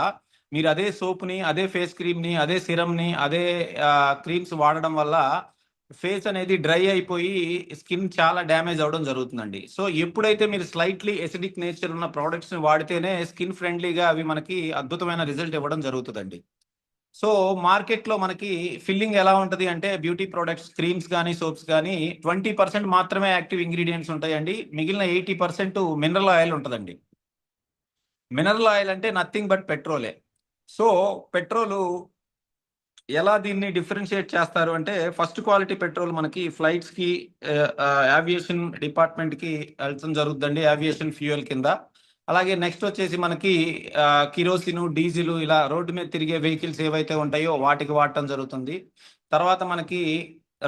మీరు అదే సోప్ని, అదే ఫేస్ క్రీమ్ని, అదే సిరమ్ని, అదే క్రీమ్స్ వాడడం వల్ల ఫేస్ అనేది డ్రై అయిపోయి స్కిన్ చాలా డ్యామేజ్ అవడం జరుగుతుందండి. సో ఎప్పుడైతే మీరు స్లైట్లీ ఎసిడిక్ నేచర్ ఉన్న ప్రోడక్ట్స్ని వాడితేనే స్కిన్ ఫ్రెండ్లీగా అవి మనకి అద్భుతమైన రిజల్ట్ ఇవ్వడం జరుగుతుందండి. సో మార్కెట్లో మనకి ఫిల్లింగ్ ఎలా ఉంటుంది అంటే బ్యూటీ ప్రొడక్ట్స్, క్రీమ్స్ కానీ సోప్స్ కానీ 20% మాత్రమే యాక్టివ్ ఇంగ్రీడియంట్స్ ఉంటాయండి. మిగిలిన 80% మినరల్ ఆయిల్ ఉంటుందండి. మినరల్ ఆయిల్ అంటే నథింగ్ బట్ పెట్రోలే. సో పెట్రోలు ఎలా దీన్ని డిఫరెన్షియేట్ చేస్తారు అంటే ఫస్ట్ క్వాలిటీ పెట్రోల్ మనకి ఫ్లైట్స్కి, ఏవియేషన్ డిపార్ట్మెంట్కి వెళ్ళడం జరుగుతుందండి, ఏవియేషన్ ఫ్యూయల్ కింద. అలాగే నెక్స్ట్ వచ్చేసి మనకి కిరోసిన్, డీజిల్ ఇలా రోడ్డు మీద తిరిగే వెహికల్స్ ఏవైతే ఉంటాయో వాటికి వాడటం జరుగుతుంది. తర్వాత మనకి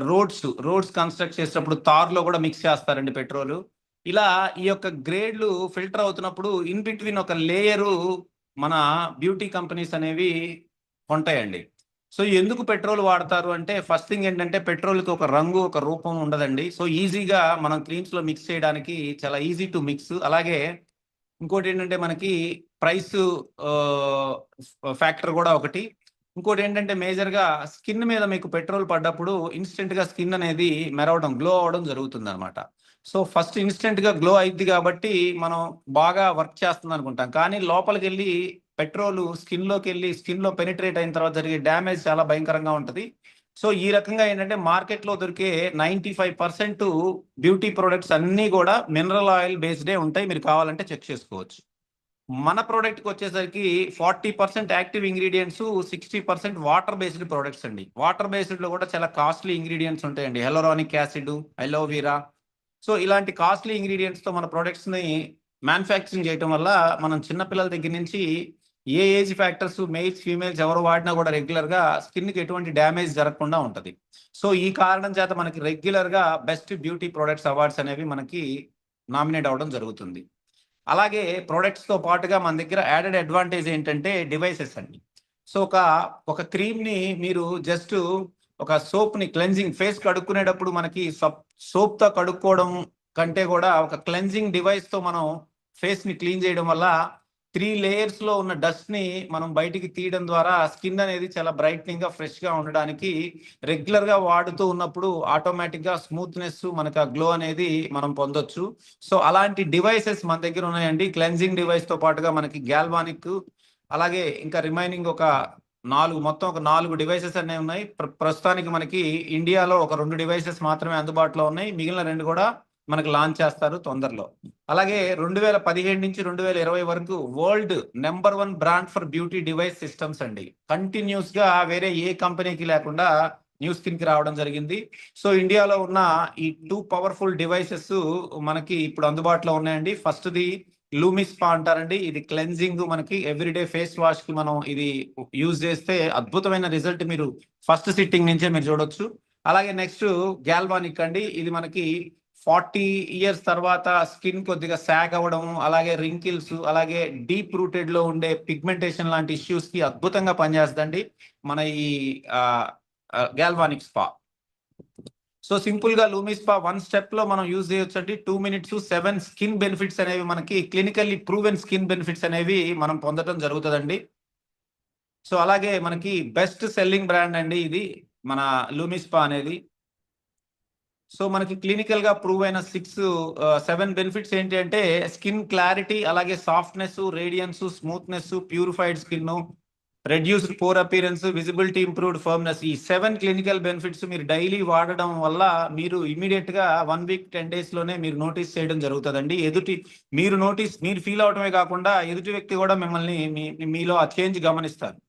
రోడ్స్ కన్స్ట్రక్ట్ చేసేటప్పుడు తార్లో కూడా మిక్స్ చేస్తారండి పెట్రోల్. ఇలా ఈ యొక్క గ్రేడ్లు ఫిల్టర్ అవుతున్నప్పుడు ఇన్ బిట్వీన్ ఒక లేయరు మన బ్యూటీ కంపెనీస్ అనేవి ఉంటాయండి. సో ఎందుకు పెట్రోల్ వాడతారు అంటే ఫస్ట్ థింగ్ ఏంటంటే పెట్రోల్కి ఒక రంగు, ఒక రూపం ఉండదండి. సో ఈజీగా మనం క్రీమ్స్లో మిక్స్ చేయడానికి చాలా ఈజీ టు మిక్స్. అలాగే ఇంకోటి ఏంటంటే మనకి ప్రైస్ ఫ్యాక్టర్ కూడా ఒకటి. ఇంకోటి ఏంటంటే మేజర్గా స్కిన్ మీద మీకు పెట్రోల్ పడ్డప్పుడు ఇన్స్టెంట్గా స్కిన్ అనేది మెరవడం, గ్లో అవడం జరుగుతుంది అనమాట. సో ఫస్ట్ ఇన్స్టెంట్గా గ్లో అయింది కాబట్టి మనం బాగా వర్క్ చేస్తుంది అనుకుంటాం. కానీ లోపలికి వెళ్ళి పెట్రోల్ స్కిన్లోకి వెళ్ళి స్కిన్లో పెనిట్రేట్ అయిన తర్వాత జరిగే డ్యామేజ్ చాలా భయంకరంగా ఉంటుంది. సో ఈ రకంగా ఏంటంటే మార్కెట్లో దొరికే 95% బ్యూటీ ప్రొడక్ట్స్ అన్నీ కూడా మినరల్ ఆయిల్ బేస్డే ఉంటాయి. మీరు కావాలంటే చెక్ చేసుకోవచ్చు. మన ప్రోడక్ట్కి వచ్చేసరికి 40% active ingredients, 60% water based products అండి. వాటర్ బేస్డ్లో కూడా చాలా కాస్ట్లీ ఇంగ్రీడియంట్స్ ఉంటాయండి. హెలరానిక్ యాసిడ్, అలోవెరా. సో ఇలాంటి కాస్ట్లీ ఇంగ్రీడియంట్స్తో మన ప్రొడక్ట్స్ని మ్యానుఫ్యాక్చరింగ్ చేయడం వల్ల మనం చిన్నపిల్లల దగ్గర నుంచి ఏ ఏజ్ ఫ్యాక్టర్స్, మెయిల్స్, ఫీమేల్స్ ఎవరు వాడినా కూడా రెగ్యులర్గా స్కిన్కి ఎటువంటి డ్యామేజ్ జరగకుండా ఉంటుంది. సో ఈ కారణం చేత మనకి రెగ్యులర్గా బెస్ట్ బ్యూటీ ప్రొడక్ట్స్ అవార్డ్స్ అనేవి మనకి నామినేట్ అవ్వడం జరుగుతుంది. అలాగే ప్రొడక్ట్స్తో పాటుగా మన దగ్గర యాడెడ్ అడ్వాంటేజ్ ఏంటంటే డివైసెస్ అండి. సో ఒక క్రీమ్ని మీరు జస్ట్ ఒక సోప్ని క్లెన్జింగ్ ఫేస్ కడుక్కునేటప్పుడు మనకి సోప్తో కడుక్కోవడం కంటే కూడా ఒక క్లెన్జింగ్ డివైస్తో మనం ఫేస్ని క్లీన్ చేయడం వల్ల 3 లేయర్స్లో ఉన్న డస్ట్ని మనం బయటికి తీయడం ద్వారా స్కిన్ అనేది చాలా బ్రైట్నింగ్గా, ఫ్రెష్గా ఉండడానికి రెగ్యులర్గా వాడుతూ ఉన్నప్పుడు ఆటోమేటిక్గా స్మూత్నెస్, మనకు గ్లో అనేది మనం పొందొచ్చు. సో అలాంటి డివైసెస్ మన దగ్గర ఉన్నాయండి. క్లెన్జింగ్ డివైస్తో పాటుగా మనకి గ్యాల్వానిక్, అలాగే ఇంకా రిమైనింగ్ మొత్తం ఒక 4 డివైసెస్ అనేవి ఉన్నాయి. ప్రస్తుతానికి మనకి ఇండియాలో ఒక 2 డివైసెస్ మాత్రమే అందుబాటులో ఉన్నాయి. మిగిలిన 2 కూడా మనకు లాంచ్ చేస్తారు తొందరలో. అలాగే 2017 నుంచి 2020 వరకు world number 1 brand for beauty device systems అండి. కంటిన్యూస్ గా వేరే ఏ కంపెనీకి లేకుండా న్యూ స్కిన్ కి రావడం జరిగింది. సో ఇండియాలో ఉన్న ఈ 2 పవర్ఫుల్ డివైసెస్ మనకి ఇప్పుడు అందుబాటులో ఉన్నాయండి. ఫస్ట్ది లూమిస్పా అంటారండి. ఇది క్లెన్జింగ్, మనకి ఎవ్రీడే ఫేస్ వాష్ కి మనం ఇది యూజ్ చేస్తే అద్భుతమైన రిజల్ట్ మీరు ఫస్ట్ సిట్టింగ్ నుంచే మీరు చూడొచ్చు. అలాగే నెక్స్ట్ గ్యాల్వానిక్ అండి. ఇది మనకి 40 ఇయర్స్ తర్వాత స్కిన్ కొద్దిగా సాగ్ అవ్వడం, అలాగే రింకిల్స్, అలాగే డీప్ రూటెడ్ లో ఉండే పిగ్మెంటేషన్ లాంటి ఇష్యూస్ కి అద్భుతంగా పనిచేస్తుందండి మన ఈ గ్యాల్వానిక్ స్పా. సో సింపుల్ గా లూమిస్పా 1 స్టెప్ లో మనం యూజ్ చేయొచ్చు అండి. 2 minutes 7 స్కిన్ బెనిఫిట్స్ అనేవి, మనకి క్లినికల్లీ ప్రూవెన్ స్కిన్ బెనిఫిట్స్ అనేవి మనం పొందడం జరుగుతుందండి. సో అలాగే మనకి బెస్ట్ సెల్లింగ్ బ్రాండ్ అండి ఇది మన లూమిస్పా అనేది. సో మనకి క్లినికల్ గా ప్రూవ్ అయిన 7 బెనిఫిట్స్ ఏంటి అంటే స్కిన్ క్లారిటీ, అలాగే softness, radiance, smoothness, purified skin, reduced pore appearance, visibility, improved firmness. ఈ 7 క్లినికల్ బెనిఫిట్స్ మీరు డైలీ వాడడం వల్ల మీరు ఇమీడియట్ గా 1 week 10 days లోనే మీరు నోటీస్ చేయడం జరుగుతుందండి. మీరు ఫీల్ అవటమే కాకుండా ఎదుటి వ్యక్తి కూడా మిమ్మల్ని మీలో ఆ చేంజ్ గమనిస్తారు.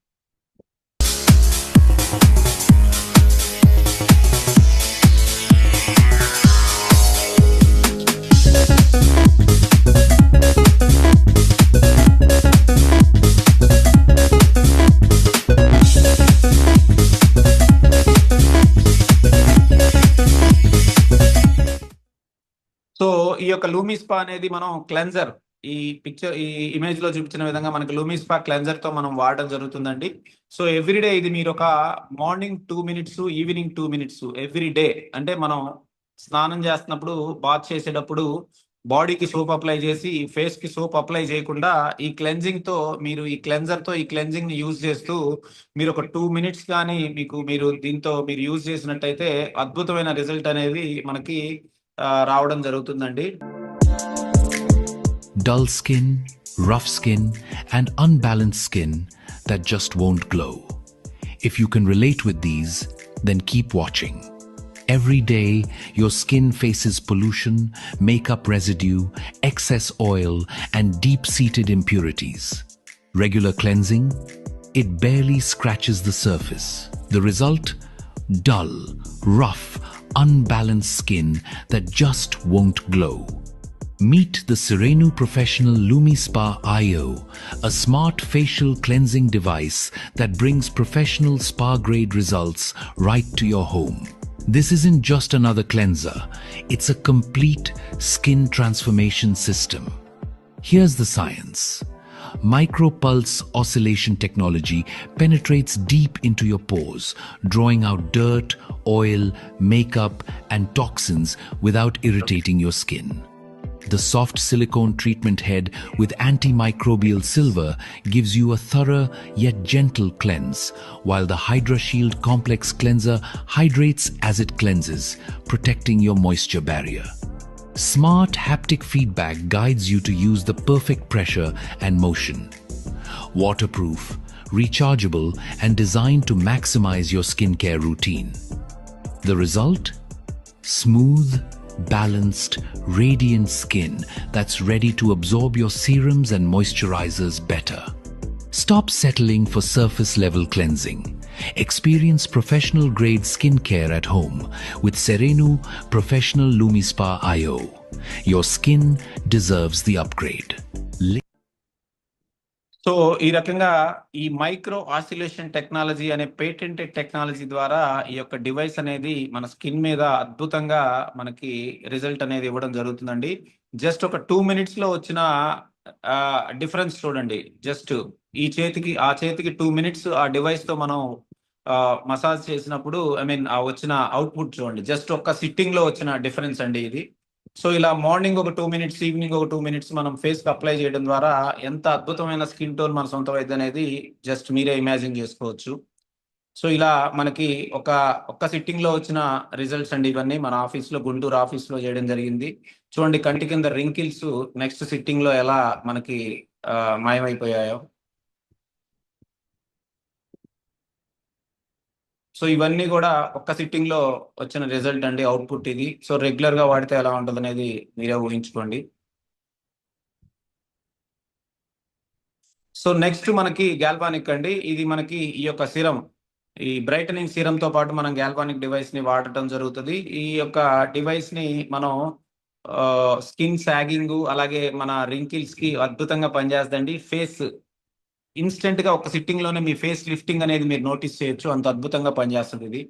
సో ఈ యొక్క లూమిస్పా అనేది మనం క్లెన్జర్, ఈ ఇమేజ్ లో చూపించిన విధంగా మనకి లూమిస్పా క్లెన్జర్ తో మనం వాడడం జరుగుతుందండి. సో ఎవ్రీడే ఇది మీరు ఒక morning 2 minutes, evening 2 minutes everyday. అంటే మనం స్నానం చేస్తున్నప్పుడు, బాత్ చేసేటప్పుడు బాడీకి సోప్ అప్లై చేసి ఫేస్ కి సోప్ అప్లై చేయకుండా ఈ క్లెన్జింగ్ తో మీరు ఈ క్లెన్జర్ తో ఈ క్లెన్జింగ్ ని యూజ్ చేస్తూ మీరు ఒక 2 minutes కానీ మీరు దీంతో మీరు యూజ్ చేసినట్టయితే అద్భుతమైన రిజల్ట్ అనేది మనకి రావడం జరుగుతుందండి. Dull skin, rough skin, and unbalanced skin that just won't glow. If you can relate with these, then keep watching. Every day, your skin faces pollution, makeup residue, excess oil, and deep-seated impurities. Regular cleansing? It barely scratches the surface. The result? Dull, rough, unbalanced skin that just won't glow. Meet the Serenu Professional LumiSpa IO, a smart facial cleansing device that brings professional spa-grade results right to your home. This isn't just another cleanser, it's a complete skin transformation system. Here's the science. Micropulse oscillation technology penetrates deep into your pores, drawing out dirt, oil, makeup, and toxins without irritating your skin. The soft silicone treatment head with antimicrobial silver gives you a thorough yet gentle cleanse, while the Hydra Shield Complex Cleanser hydrates as it cleanses, protecting your moisture barrier. Smart haptic feedback guides you to use the perfect pressure and motion. Waterproof, rechargeable, and designed to maximize your skincare routine. The result? Smooth, balanced, radiant skin that's ready to absorb your serums and moisturizers better. Stop settling for surface-level cleansing. Experience professional-grade skincare at home with Serenu Professional LumiSpa IO. Your skin deserves the upgrade. So ఈ రకంగా ఈ micro oscillation technology అనే patented technology ద్వారా ఈ యొక్క device అనేది మన skin మీద అద్భుతంగా మనకి రిజల్ట్ అనేది ఇవ్వడం జరుగుతుందండి. జస్ట్ ఒక 2 minutes లో వచ్చిన డిఫరెన్స్ చూడండి. జస్ట్ ఈ చేతికి ఆ చేతికి 2 minutes ఆ డివైస్ తో మనం మసాజ్ చేసినప్పుడు ఆ వచ్చిన అవుట్పుట్ చూడండి. జస్ట్ ఒక్క సిట్టింగ్ లో వచ్చిన డిఫరెన్స్ అండి ఇది. సో ఇలా మార్నింగ్ ఒక 2 minutes, ఈవినింగ్ ఒక 2 minutes మనం ఫేస్ కి అప్లై చేయడం ద్వారా ఎంత అద్భుతమైన స్కిన్ టోన్ మన సొంతం అయితే అనేది జస్ట్ మీరే ఇమాజిన్ చేసుకోవచ్చు. సో ఇలా మనకి ఒక్క సిట్టింగ్ లో వచ్చిన రిజల్ట్స్ అండి ఇవన్నీ. మన ఆఫీస్ లో, గుంటూరు ఆఫీస్ లో చేయడం జరిగింది. చూడండి కంటి కింద రింకిల్స్ నెక్స్ట్ సిట్టింగ్ లో ఎలా మనకి మాయమైపోయాయో. సో ఇవన్నీ కూడా ఒక్క సిట్టింగ్ లో వచ్చిన రిజల్ట్ అండి, అవుట్పుట్ ఇది. సో రెగ్యులర్ గా వాడితే ఎలా ఉంటుంది అనేది మీరే ఊహించుకోండి. సో నెక్స్ట్ మనకి గ్యాల్వానిక్ అండి. ఇది మనకి ఈ యొక్క సిరం, ఈ బ్రైటనింగ్ సిరం తో పాటు మనం గ్యాల్వానిక్ డివైస్ ని వాడటం జరుగుతుంది. ఈ యొక్క డివైస్ ని మనం స్కిన్ సాగింగ్ అలాగే మన రింకిల్స్ కి అద్భుతంగా పనిచేస్తుందండి. ఫేస్ ఇన్స్టెంట్ గా ఒక సిట్టింగ్ లోనే మీ ఫేస్ లిఫ్టింగ్ అనేది మీరు నోటీస్ చేయొచ్చు, అంత అద్భుతంగా పనిచేస్తుంది ఇది.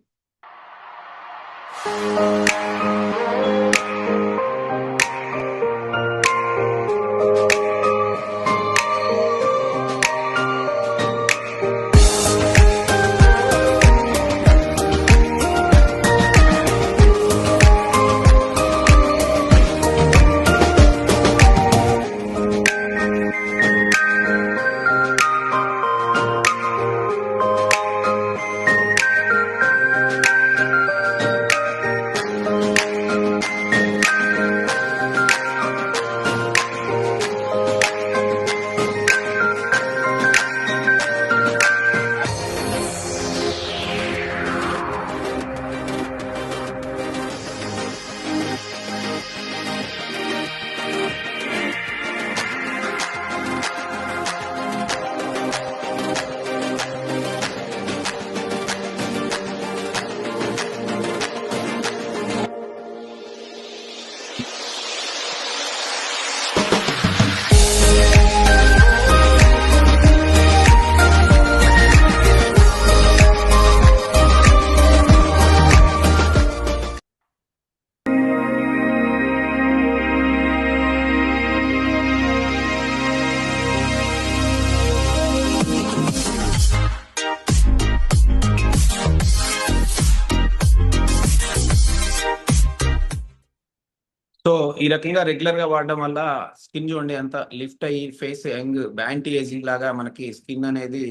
సో ఈ రకంగా రెగ్యులర్ గా వాడడం వల్ల స్కిన్ చూడండి ఎంత లిఫ్ట్ అయ్యి ఫేస్ యంగ్ యాంటీ ఏజింగ్ లాగా మనకి స్కిన్ అనేది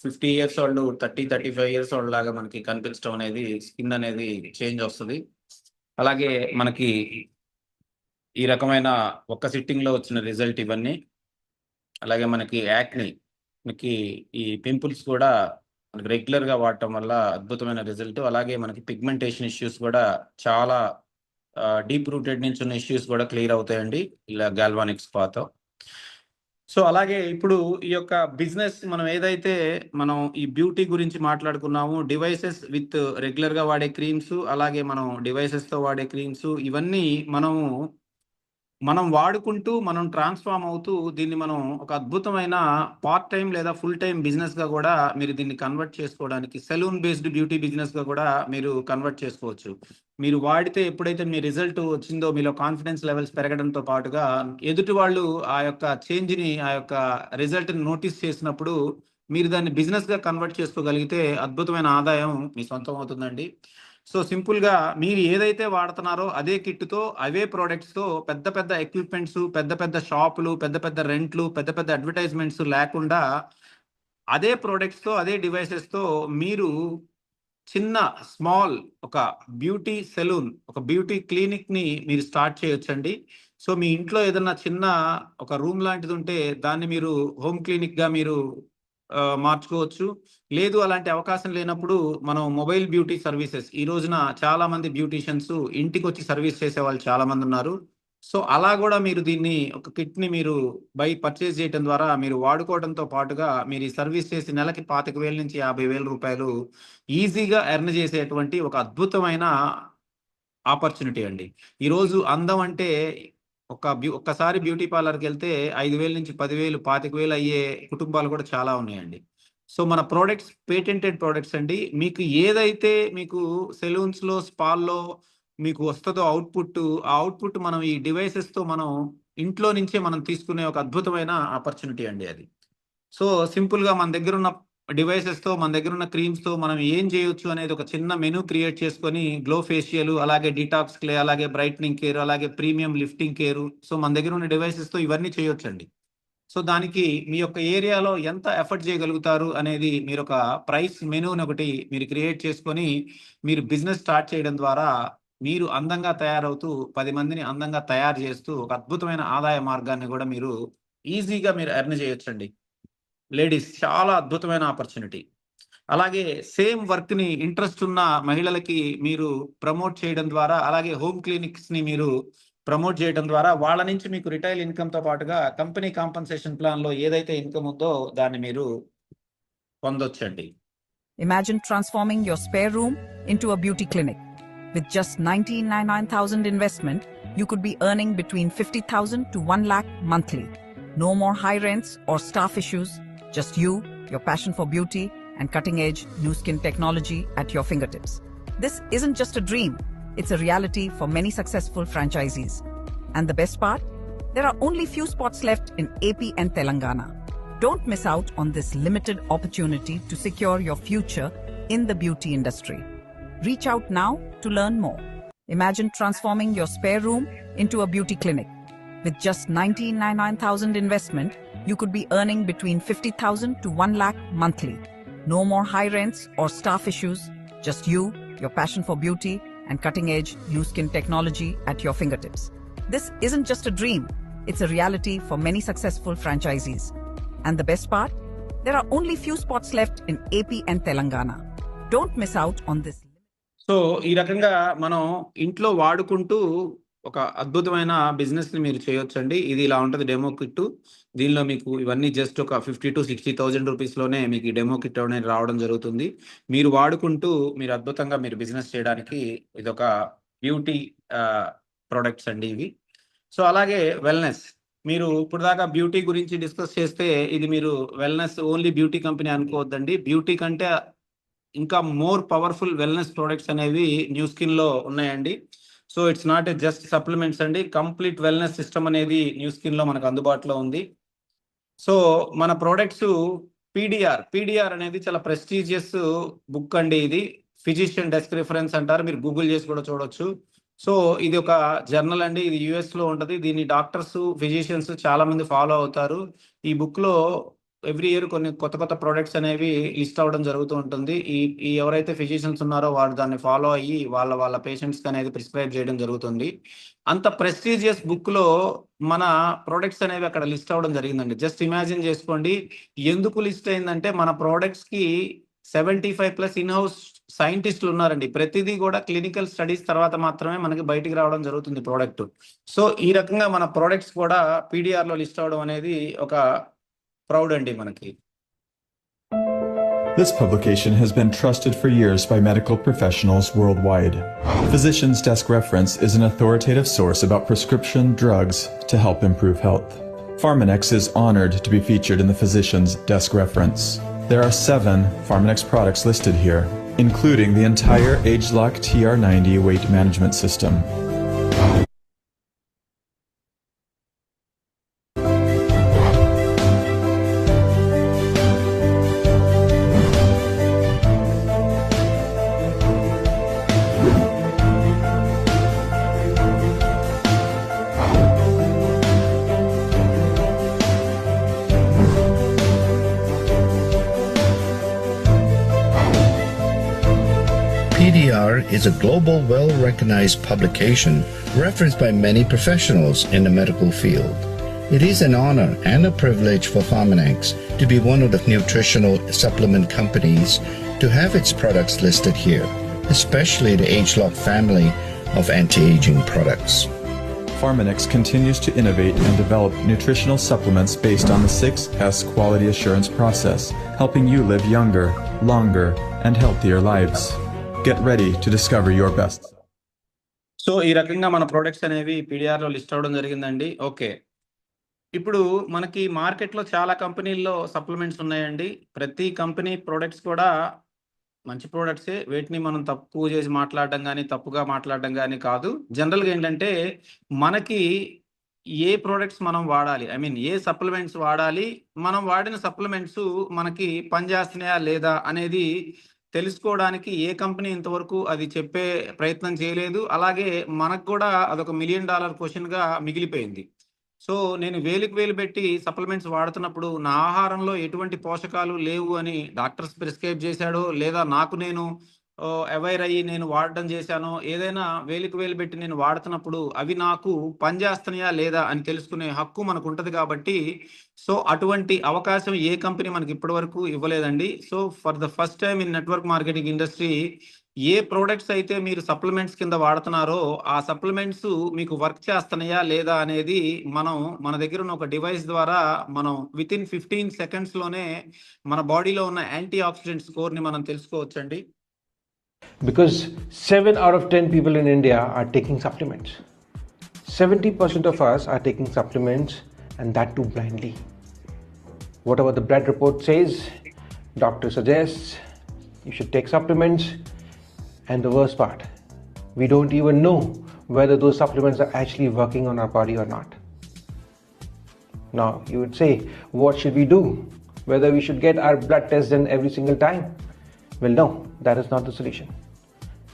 50 years ఓల్డ్ 35 years ఓల్డ్ లాగా మనకి కనిపించడం అనేది స్కిన్ అనేది చేంజ్ వస్తుంది. అలాగే మనకి ఈ రకమైన ఒక్క సిట్టింగ్ లో వచ్చిన రిజల్ట్ ఇవన్నీ. అలాగే మనకి యాక్ని, మనకి ఈ పింపుల్స్ కూడా మనకి రెగ్యులర్గా వాడటం వల్ల అద్భుతమైన రిజల్ట్. అలాగే మనకి పిగ్మెంటేషన్ ఇష్యూస్ కూడా చాలా డీప్ రూటెడ్ నుంచి ఉన్న ఇష్యూస్ కూడా క్లియర్ అవుతాయండి ఇలా గాల్వానిక్ స్పాతో. సో అలాగే ఇప్పుడు ఈ యొక్క బిజినెస్ మనం ఏదైతే మనం ఈ బ్యూటీ గురించి మాట్లాడుకున్నాము, డివైసెస్ విత్ రెగ్యులర్గా వాడే క్రీమ్స్, అలాగే మనం డివైసెస్తో వాడే క్రీమ్స్, ఇవన్నీ మనం వాడుకుంటూ మనం ట్రాన్స్ఫార్మ్ అవుతూ దీన్ని మనం ఒక అద్భుతమైన పార్ట్ టైం లేదా ఫుల్ టైం బిజినెస్గా కూడా మీరు దీన్ని కన్వర్ట్ చేసుకోవడానికి, సెలూన్ బేస్డ్ బ్యూటీ బిజినెస్గా కూడా మీరు కన్వర్ట్ చేసుకోవచ్చు. మీరు వాడితే ఎప్పుడైతే మీ రిజల్ట్ వచ్చిందో మీలో కాన్ఫిడెన్స్ లెవెల్స్ పెరగడంతో పాటుగా ఎదుటి వాళ్ళు ఆ యొక్క చేంజ్ని, ఆ యొక్క రిజల్ట్ని నోటీస్ చేసినప్పుడు మీరు దాన్ని బిజినెస్గా కన్వర్ట్ చేసుకోగలిగితే అద్భుతమైన ఆదాయం మీ సొంతం అవుతుందండి. సో సింపుల్గా మీరు ఏదైతే వాడుతున్నారో అదే కిట్తో, అవే ప్రోడక్ట్స్తో పెద్ద పెద్ద ఎక్విప్మెంట్స్, పెద్ద పెద్ద షాపులు, పెద్ద పెద్ద రెంట్లు, పెద్ద పెద్ద అడ్వర్టైజ్మెంట్స్ లేకుండా అదే ప్రోడక్ట్స్తో, అదే డివైసెస్తో మీరు చిన్న స్మాల్ ఒక బ్యూటీ సెలూన్, ఒక బ్యూటీ క్లినిక్ని మీరు స్టార్ట్ చేయొచ్చండి. సో మీ ఇంట్లో ఏదన్నా చిన్న ఒక రూమ్ లాంటిది ఉంటే దాన్ని మీరు హోమ్ క్లినిక్గా మీరు మార్చుకోవచ్చు. లేదు అలాంటి అవకాశం లేనప్పుడు మనం మొబైల్ బ్యూటీ సర్వీసెస్, ఈ రోజున చాలా మంది బ్యూటీషియన్స్ ఇంటికి వచ్చి సర్వీస్ చేసే వాళ్ళు చాలా మంది ఉన్నారు. సో అలా కూడా మీరు దీన్ని ఒక కిట్ని మీరు పర్చేస్ చేయడం ద్వారా మీరు వాడుకోవడంతో పాటుగా మీరు ఈ సర్వీస్ చేసి నెలకి 25,000 నుంచి 50,000 రూపాయలు ఈజీగా ఎర్న్ చేసేటువంటి ఒక అద్భుతమైన ఆపర్చునిటీ అండి. ఈరోజు అందం అంటే ఒక్కసారి బ్యూటీ పార్లర్కి వెళ్తే 5,000 నుంచి 10,000, 25,000 అయ్యే కుటుంబాలు కూడా చాలా ఉన్నాయండి. సో మన ప్రోడక్ట్స్ పేటెంటెడ్ ప్రోడక్ట్స్ అండి. మీకు ఏదైతే మీకు సెలూన్స్లో, స్పాల్లో మీకు వస్తుందో అవుట్పుట్, ఆ అవుట్పుట్ మనం ఈ డివైసెస్తో మనం ఇంట్లో నుంచే మనం తీసుకునే ఒక అద్భుతమైన ఆపర్చునిటీ అండి అది. సో సింపుల్గా మన దగ్గర ఉన్న డివైసెస్తో, మన దగ్గర ఉన్న క్రీమ్స్తో మనం ఏం చేయొచ్చు అనేది ఒక చిన్న మెనూ క్రియేట్ చేసుకొని, గ్లో ఫేషియల్, అలాగే డిటాక్స్ క్లే, అలాగే బ్రైట్నింగ్ కేర్, అలాగే ప్రీమియం లిఫ్టింగ్ కేరు, సో మన దగ్గర ఉన్న డివైసెస్తో ఇవన్నీ చేయొచ్చండి. సో దానికి మీ యొక్క ఏరియాలో ఎంత ఎఫర్ట్ చేయగలుగుతారు అనేది మీరు ఒక ప్రైస్ మెనూని ఒకటి మీరు క్రియేట్ చేసుకొని మీరు బిజినెస్ స్టార్ట్ చేయడం ద్వారా మీరు అందంగా తయారవుతూ 10 మందిని అందంగా తయారు చేస్తూ ఒక అద్భుతమైన ఆదాయ మార్గాన్ని కూడా మీరు ఈజీగా మీరు ఎర్న్ చేయొచ్చండి. లేడీస్ చాలా అద్భుతమైన ఆపర్చునిటీ. అలాగే సేమ్ వర్క్ని ఇంట్రెస్ట్ ఉన్న మహిళలకి మీరు ప్రమోట్ చేయడం ద్వారా, అలాగే హోమ్ క్లినిక్స్ని మీరు ప్రమోట్ చేయడం ద్వారా వాళ్ళ నుంచి మీకు రిటైల్ ఇన్కమ్తో పాటుగా కంపెనీ కాంపన్సేషన్ ప్లాన్లో ఏదైతే ఇన్కమ్ ఉందో దాన్ని మీరు పొందొచ్చండి. Imagine transforming your spare room into a beauty clinic. With just 19,99,000 investment, you could be earning between 50,000 to 1 lakh monthly. No more high rents or staff issues, just you, your passion for beauty, and cutting-edge new skin technology at your fingertips. This isn't just a dream, it's a reality for many successful franchisees. And the best part? There are only few spots left in AP and Telangana. Don't miss out on this limited opportunity to secure your future in the beauty industry. Reach out now to learn more. Imagine transforming your spare room into a beauty clinic. With just 19,99,000 investment, you could be earning between 50,000 to 1 lakh monthly. No more high rents or staff issues, just you, your passion for beauty, and cutting-edge new skin technology at your fingertips. This isn't just a dream, it's a reality for many successful franchisees. And the best part? There are only few spots left in AP and Telangana. Don't miss out on this. So ఈ రకంగా మనం ఇంట్లో వాడుకుంటూ ఒక అద్భుతమైన బిజినెస్ని మీరు చేయొచ్చండి. ఇది ఇలా ఉంటుంది డెమో కిట్. దీనిలో మీకు ఇవన్నీ జస్ట్ ఒక 50,000 to 60,000 రూపీస్లోనే మీకు ఈ డెమో కిట్ అనేది రావడం జరుగుతుంది. మీరు వాడుకుంటూ మీరు అద్భుతంగా మీరు బిజినెస్ చేయడానికి ఇదొక బ్యూటీ ప్రొడక్ట్స్ అండి ఇవి. సో అలాగే వెల్నెస్, మీరు ఇప్పుడు దాకా బ్యూటీ గురించి డిస్కస్ చేస్తే ఇది మీరు వెల్నెస్ ఓన్లీ బ్యూటీ కంపెనీ అనుకోవద్దండి. బ్యూటీ కంటే ఇంకా more powerful wellness products Nu న్యూ స్కిన్లో ఉన్నాయండి. So it's not a just supplements అండి, కంప్లీట్ వెల్నెస్ సిస్టమ్ అనేది న్యూ స్కిన్లో మనకు అందుబాటులో ఉంది. సో మన ప్రోడక్ట్స్ పీడిఆర్ అనేది చాలా ప్రెస్టీజియస్ బుక్ అండి. ఇది ఫిజిషియన్ డెస్క్ రిఫరెన్స్ అంటారు, మీరు గూగుల్ చేసి కూడా చూడొచ్చు. సో ఇది ఒక జర్నల్ అండి, ఇది యుఎస్లో ఉంటుంది. దీన్ని డాక్టర్స్, ఫిజిషియన్స్ చాలా మంది ఫాలో అవుతారు. ఈ బుక్లో ఎవ్రీ ఇయర్ కొన్ని కొత్త ప్రోడక్ట్స్ అనేవి లిస్ట్ అవ్వడం జరుగుతూ ఉంటుంది. ఈ ఎవరైతే ఫిజిషియన్స్ ఉన్నారో వారు దాన్ని ఫాలో అయ్యి వాళ్ళ పేషెంట్స్కి అనేది ప్రిస్క్రైబ్ చేయడం జరుగుతుంది. అంత ప్రెస్టీజియస్ బుక్లో మన ప్రోడక్ట్స్ అనేవి అక్కడ లిస్ట్ అవ్వడం జరిగిందండి. జస్ట్ ఇమాజిన్ చేసుకోండి, ఎందుకు లిస్ట్ అయిందంటే మన ప్రోడక్ట్స్కి 75+ ఇన్హౌస్ సైంటిస్టులు ఉన్నారండి. ప్రతిదీ కూడా క్లినికల్ స్టడీస్ తర్వాత మాత్రమే మనకి బయటికి రావడం జరుగుతుంది ప్రోడక్ట్. సో ఈ రకంగా మన ప్రోడక్ట్స్ కూడా పీడిఆర్లో లిస్ట్ అవడం అనేది ఒక ప్రౌడ్ అండి మనకి. This publication has been trusted for years by medical professionals worldwide. Physician's Desk Reference is an authoritative source about prescription drugs to help improve health. Pharmanex is honored to be featured in the Physician's Desk Reference. There are 7 Pharmanex products listed here, including the entire ageLOC TR90 weight management system. PDR is a global, well-recognized publication referenced by many professionals in the medical field. It is an honor and a privilege for Pharmanex to be one of the nutritional supplement companies to have its products listed here, especially the ageLOC family of anti-aging products. Pharmanex continues to innovate and develop nutritional supplements based on the 6S quality assurance process, helping you live younger, longer, and healthier lives. Get ready to discover your best. So ఈ రకంగా మన products అనేవి పీడిఆర్లో list అవ్వడం జరిగిందండి. Okay, ఇప్పుడు మనకి మార్కెట్లో చాలా కంపెనీల్లో సప్లిమెంట్స్ ఉన్నాయండి. ప్రతి కంపెనీ ప్రొడక్ట్స్ కూడా మంచి ప్రొడక్ట్సే. వీటిని మనం తక్కువ చేసి మాట్లాడడం కానీ తప్పుగా మాట్లాడడం కానీ కాదు. జనరల్గా ఏంటంటే మనకి ఏ ప్రొడక్ట్స్ మనం వాడాలి, ఐ మీన్ ఏ సప్లిమెంట్స్ వాడాలి, మనం వాడిన సప్లిమెంట్స్ మనకి పనిచేస్తున్నాయా లేదా అనేది తెలుసుకోవడానికి ఏ కంపెనీ ఇంతవరకు అది చెప్పే ప్రయత్నం చేయలేదు. అలాగే మనకు కూడా అదొక $1 మిలియన్ క్వశ్చన్గా మిగిలిపోయింది. సో నేను వేలుకు వేలు పెట్టి సప్లిమెంట్స్ వాడుతున్నప్పుడు నా ఆహారంలో ఎటువంటి పోషకాలు లేవు అని డాక్టర్స్ ప్రిస్క్రైబ్ చేశాడో, లేదా నాకు నేను అవేర్ అయ్యి నేను వాడడం చేశానో, ఏదైనా వేలుకు వేలు పెట్టి నేను వాడుతున్నప్పుడు అవి నాకు పనిచేస్తున్నాయా లేదా అని తెలుసుకునే హక్కు మనకు ఉంటుంది. కాబట్టి సో అటువంటి అవకాశం ఏ కంపెనీ మనకి ఇప్పటి వరకు ఇవ్వలేదండి. So for the first time in network marketing industry A products అయితే మీరు సప్లిమెంట్స్ కింద వాడుతున్నారో ఆ సప్లిమెంట్స్ మీకు వర్క్ చేస్తున్నాయా లేదా అనేది మనం మన దగ్గర ఉన్న ఒక డివైస్ ద్వారా మనం వితిన్ 15 సెకండ్స్లోనే మన బాడీలో ఉన్న యాంటీ ఆక్సిడెంట్ స్కోర్ని మనం తెలుసుకోవచ్చండి. Because 7 out of 10 people in India are taking supplements. 70% of us are taking supplements, and that too blindly. Whatever the blood report says, doctor suggests you should take supplements, and the worst part, we don't even know whether those supplements are actually working on our body or not. Now, you would say, what should we do? Whether we should get our blood test done every single time? Well, no, that is not the solution.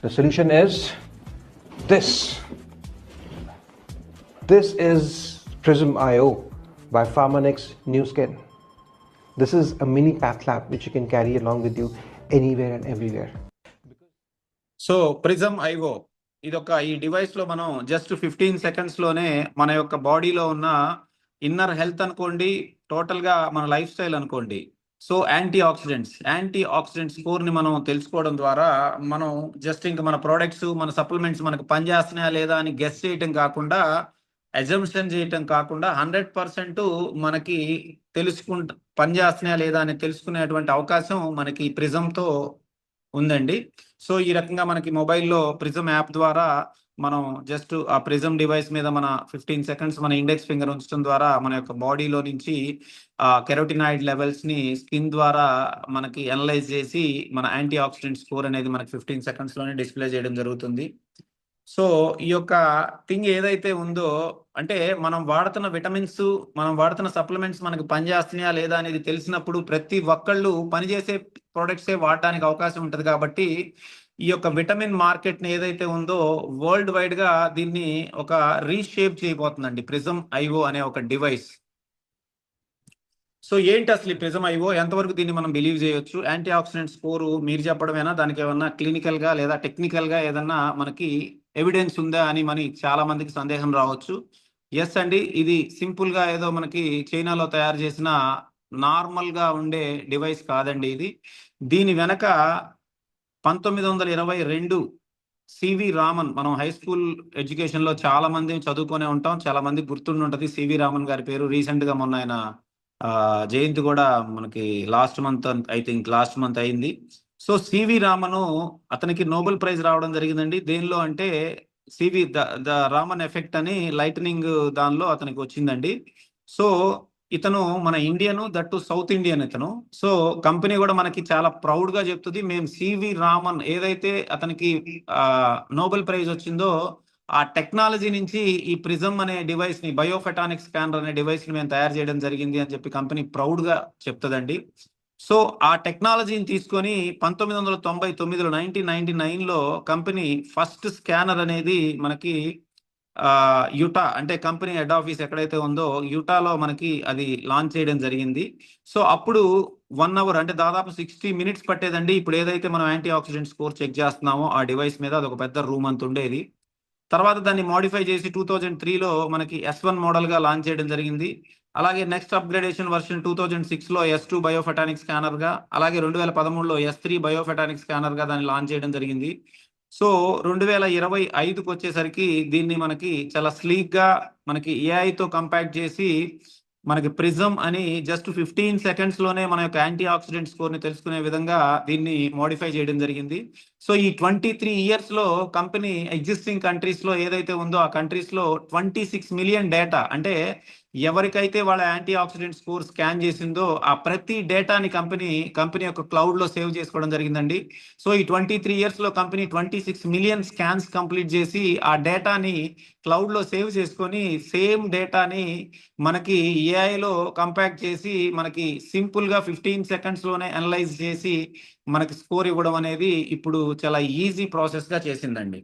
The solution is this. This is Prism IO by Pharmanex New Skin. This is a mini path lab which you can carry along with you anywhere and everywhere. So prism IO ఈ డివైస్లో మనం just 15 సెకండ్స్లోనే మన యొక్క బాడీలో ఉన్న inner health అనుకోండి, టోటల్గా మన life style అనుకోండి, సో యాంటీ ఆక్సిడెంట్ స్కోర్ని మనం తెలుసుకోవడం ద్వారా మనం జస్ట్ ఇంకా మన ప్రోడక్ట్స్ మన సప్లిమెంట్స్ మనకు పనిచేస్తున్నాయా లేదా అని గెస్ చేయటం కాకుండా, అజంప్షన్ చేయటం కాకుండా 100% మనకి పనిచేస్తున్నాయా లేదా అని తెలుసుకునేటువంటి అవకాశం మనకి ప్రిజంతో ఉందండి. సో ఈ రకంగా మనకి మొబైల్లో ప్రిజం యాప్ ద్వారా మనం జస్ట్ ఆ ప్రిజం డివైస్ మీద మన 15 సెకండ్స్ మన ఇండెక్స్ ఫింగర్ ఉంచడం ద్వారా మన యొక్క బాడీలో నుంచి కెరోటినాయిడ్ లెవెల్స్ని స్కిన్ ద్వారా మనకి అనలైజ్ చేసి మన యాంటీ ఆక్సిడెంట్ స్కోర్ అనేది మనకి 15 సెకండ్స్లోనే డిస్ప్లే చేయడం జరుగుతుంది. సో ఈ యొక్క థింగ్ ఏదైతే ఉందో అంటే మనం వాడుతున్న విటమిన్స్, మనం వాడుతున్న సప్లిమెంట్స్ మనకు పనిచేస్తున్నాయా లేదా అనేది తెలిసినప్పుడు ప్రతి ఒక్కళ్ళు పనిచేసే ప్రోడక్ట్సే వాడడానికి అవకాశం ఉంటుంది. కాబట్టి ఈ యొక్క విటమిన్ మార్కెట్ని ఏదైతే ఉందో వరల్డ్ వైడ్గా దీన్ని ఒక రీషేప్ చేయబోతుందండి ప్రిజం ఐఓ అనే ఒక డివైస్. సో ఏంటి అసలు ఈ ప్రిజం ఐఓ, ఎంతవరకు దీన్ని మనం బిలీవ్ చేయొచ్చు? యాంటీ ఆక్సిడెంట్ స్కోరు మీరు చెప్పడమేనా, దానికి ఏమన్నా క్లినికల్గా లేదా టెక్నికల్గా ఏదన్నా మనకి ఎవిడెన్స్ ఉందా అని మనకి చాలా మందికి సందేహం రావచ్చు. ఎస్ అండి, ఇది సింపుల్గా ఏదో మనకి చైనాలో తయారు చేసిన నార్మల్గా ఉండే డివైస్ కాదండి ఇది. దీని వెనక 1922 సివి రామన్, మనం హై స్కూల్ ఎడ్యుకేషన్లో చాలా మంది చదువుకునే ఉంటాం, చాలా మంది గుర్తుండి ఉంటుంది సివి రామన్ గారి పేరు. రీసెంట్గా మొన్న ఆయన జయంతి కూడా మనకి లాస్ట్ మంత్ అయింది. సో సివి రామన్, అతనికి నోబెల్ ప్రైజ్ రావడం జరిగిందండి. దేనిలో అంటే సివి ద రామన్ ఎఫెక్ట్ అని లైటనింగ్ దానిలో అతనికి వచ్చిందండి. సో ఇతను మన ఇండియను, దట్టు సౌత్ ఇండియన్ ఇతను. సో కంపెనీ కూడా మనకి చాలా ప్రౌడ్ గా చెప్తుంది, మేము సివి రామన్ ఏదైతే అతనికి నోబెల్ ప్రైజ్ వచ్చిందో ఆ టెక్నాలజీ నుంచి ఈ ప్రిజం అనే డివైస్ ని, బయోఫెటానిక్ స్కానర్ అనే డివైస్ ని మేము తయారు చేయడం జరిగింది అని చెప్పి కంపెనీ ప్రౌడ్ గా చెప్తుందండి. సో ఆ టెక్నాలజీని తీసుకొని 1999లో 1999లో కంపెనీ ఫస్ట్ స్కానర్ అనేది మనకి యుటా, అంటే కంపెనీ హెడ్ ఆఫీస్ ఎక్కడైతే ఉందో యుటాలో మనకి అది లాంచ్ చేయడం జరిగింది. సో అప్పుడు 1 అవర్, అంటే దాదాపు 60 మినిట్స్ పట్టేదండి. ఇప్పుడు ఏదైతే మనం యాంటీ ఆక్సిడెంట్ స్కోర్ చెక్ చేస్తున్నామో ఆ డివైస్ మీద అదొక పెద్ద రూమ్ అంత ఉండేది. తర్వాత దాన్ని మోడిఫై చేసి 2003లో మనకి S1 మోడల్గా లాంచ్ చేయడం జరిగింది. అలాగే నెక్స్ట్ అప్గ్రేడేషన్ వర్షన్ 2006లో S2 బయోఫెటానిక్ స్కానర్గా, అలాగే 2013లో S3 బయోఫెటానిక్ స్కానర్గా దాన్ని లాంచ్ చేయడం జరిగింది. సో 2025కి వచ్చేసరికి దీన్ని మనకి చాలా స్లీక్గా మనకి ఏఐతో కంపాక్ట్ చేసి మనకి ప్రిజం అని జస్ట్ 15 సెకండ్స్లోనే మన యొక్క యాంటీ ఆక్సిడెంట్ స్కోర్ని తెలుసుకునే విధంగా దీన్ని మోడిఫై చేయడం జరిగింది. సో ఈ 23 ఇయర్స్లో కంపెనీ ఎగ్జిస్టింగ్ కంట్రీస్లో ఏదైతే ఉందో ఆ కంట్రీస్లో 26 మిలియన్ డేటా, అంటే ఎవరికైతే వాళ్ళ యాంటీ ఆక్సిడెంట్ స్కోర్ స్కాన్ చేసిందో ఆ ప్రతి డేటాని కంపెనీ యొక్క క్లౌడ్లో సేవ్ చేసుకోవడం జరిగిందండి. సో ఈ 23 ఇయర్స్లో కంపెనీ 26 మిలియన్ స్కాన్స్ కంప్లీట్ చేసి ఆ డేటాని క్లౌడ్లో సేవ్ చేసుకొని సేమ్ డేటాని మనకి ఏఐలో కంపాక్ట్ చేసి మనకి సింపుల్గా 15 సెకండ్స్లోనే అనలైజ్ చేసి మనకి స్కోర్ ఇవ్వడం అనేది ఇప్పుడు చాలా ఈజీ ప్రాసెస్గా చేసిందండి.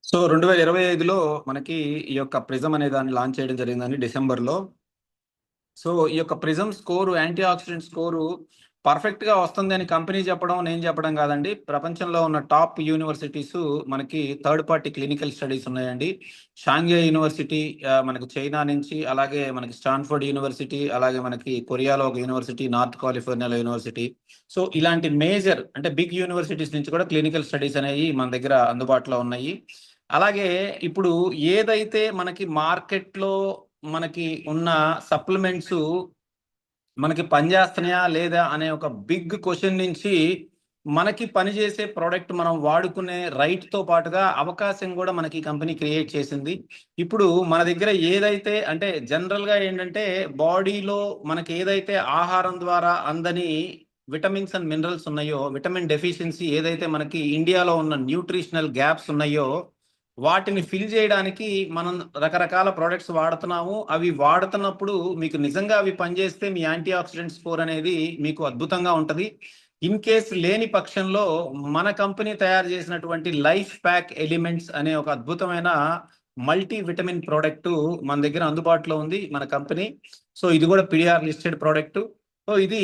సో 2025లో మనకి ఈ యొక్క ప్రిజం అనే దాన్ని లాంచ్ చేయడం జరిగిందండి డిసెంబర్లో. సో ఈ యొక్క prism score, anti oxidant score పర్ఫెక్ట్గా వస్తుంది అని కంపెనీ చెప్పడం, నేను చెప్పడం కాదండి. ప్రపంచంలో ఉన్న టాప్ యూనివర్సిటీస్ మనకి థర్డ్ పార్టీ క్లినికల్ స్టడీస్ ఉన్నాయండి. షాంఘై యూనివర్సిటీ మనకి చైనా నుంచి, అలాగే మనకి స్టాన్ఫోర్డ్ యూనివర్సిటీ, అలాగే మనకి కొరియాలో ఒక యూనివర్సిటీ, నార్త్ కాలిఫోర్నియాలో యూనివర్సిటీ. సో ఇలాంటి మేజర్, అంటే బిగ్ యూనివర్సిటీస్ నుంచి కూడా క్లినికల్ స్టడీస్ అనేవి మన దగ్గర అందుబాటులో ఉన్నాయి. అలాగే ఇప్పుడు ఏదైతే మనకి మార్కెట్లో మనకి ఉన్న సప్లిమెంట్స్ మనకి పనిచేస్తున్నాయా లేదా అనే ఒక బిగ్ క్వశ్చన్ నుంచి మనకి పనిచేసే ప్రోడక్ట్ మనం వాడుకునే రైట్తో పాటుగా అవకాశం కూడా మనకి కంపెనీ క్రియేట్ చేసింది. ఇప్పుడు మన దగ్గర ఏదైతే, అంటే జనరల్గా ఏంటంటే బాడీలో మనకి ఏదైతే ఆహారం ద్వారా అందని విటమిన్స్ అండ్ మినరల్స్ ఉన్నాయో, విటమిన్ డెఫిషియన్సీ ఏదైతే మనకి ఇండియాలో ఉన్న న్యూట్రిషనల్ గ్యాప్స్ ఉన్నాయో వాటిని ఫిల్ చేయడానికి మనం రకరకాల ప్రోడక్ట్స్ వాడుతున్నాము. అవి వాడుతున్నప్పుడు మీకు నిజంగా అవి పనిచేస్తే మీ యాంటీ ఆక్సిడెంట్ స్కోర్ అనేది మీకు అద్భుతంగా ఉంటుంది. ఇన్ కేస్ లేని పక్షంలో మన కంపెనీ తయారు చేసినటువంటి లైఫ్ ప్యాక్ ఎలిమెంట్స్ అనే ఒక అద్భుతమైన మల్టీ విటమిన్ ప్రోడక్ట్ మన దగ్గర అందుబాటులో ఉంది మన కంపెనీ. సో ఇది కూడా పిడిఆర్ లిస్టెడ్ ప్రోడక్ట్. సో ఇది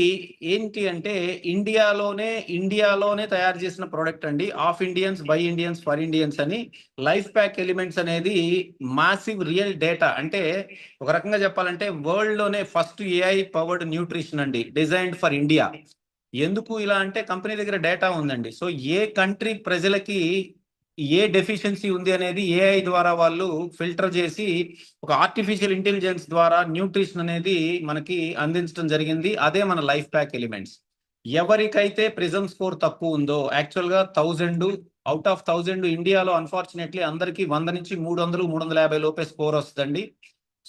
ఏంటి అంటే ఇండియాలోనే తయారు చేసిన ప్రోడక్ట్ అండి. Of Indians, by Indians, for Indians అని. లైఫ్ ప్యాక్ ఎలిమెంట్స్ అనేది మాసివ్ రియల్ డేటా, అంటే ఒక రకంగా చెప్పాలంటే వరల్డ్ లోనే ఫస్ట్ AI పవర్డ్ న్యూట్రిషన్ అండి, డిజైన్డ్ ఫర్ ఇండియా. ఎందుకు ఇలా అంటే కంపెనీ దగ్గర డేటా ఉందండి. సో ఏ కంట్రీ ప్రజలకి ఏ డెఫిషియన్సీ ఉంది అనేది AI ద్వారా వాళ్ళు ఫిల్టర్ చేసి ఒక ఆర్టిఫిషియల్ ఇంటెలిజెన్స్ ద్వారా న్యూట్రిషన్ అనేది మనకి అందించడం జరిగింది. అదే మన లైఫ్ ప్యాక్ ఎలిమెంట్స్. ఎవరికైతే ప్రిజమ్ స్కోర్ తక్కువ ఉందో, యాక్చువల్గా 1000 అవుట్ ఆఫ్ 1000 ఇండియాలో అన్ఫార్చునేట్లీ అందరికీ 100 నుంచి 300, 350 లోపే స్కోర్ వస్తుందండి.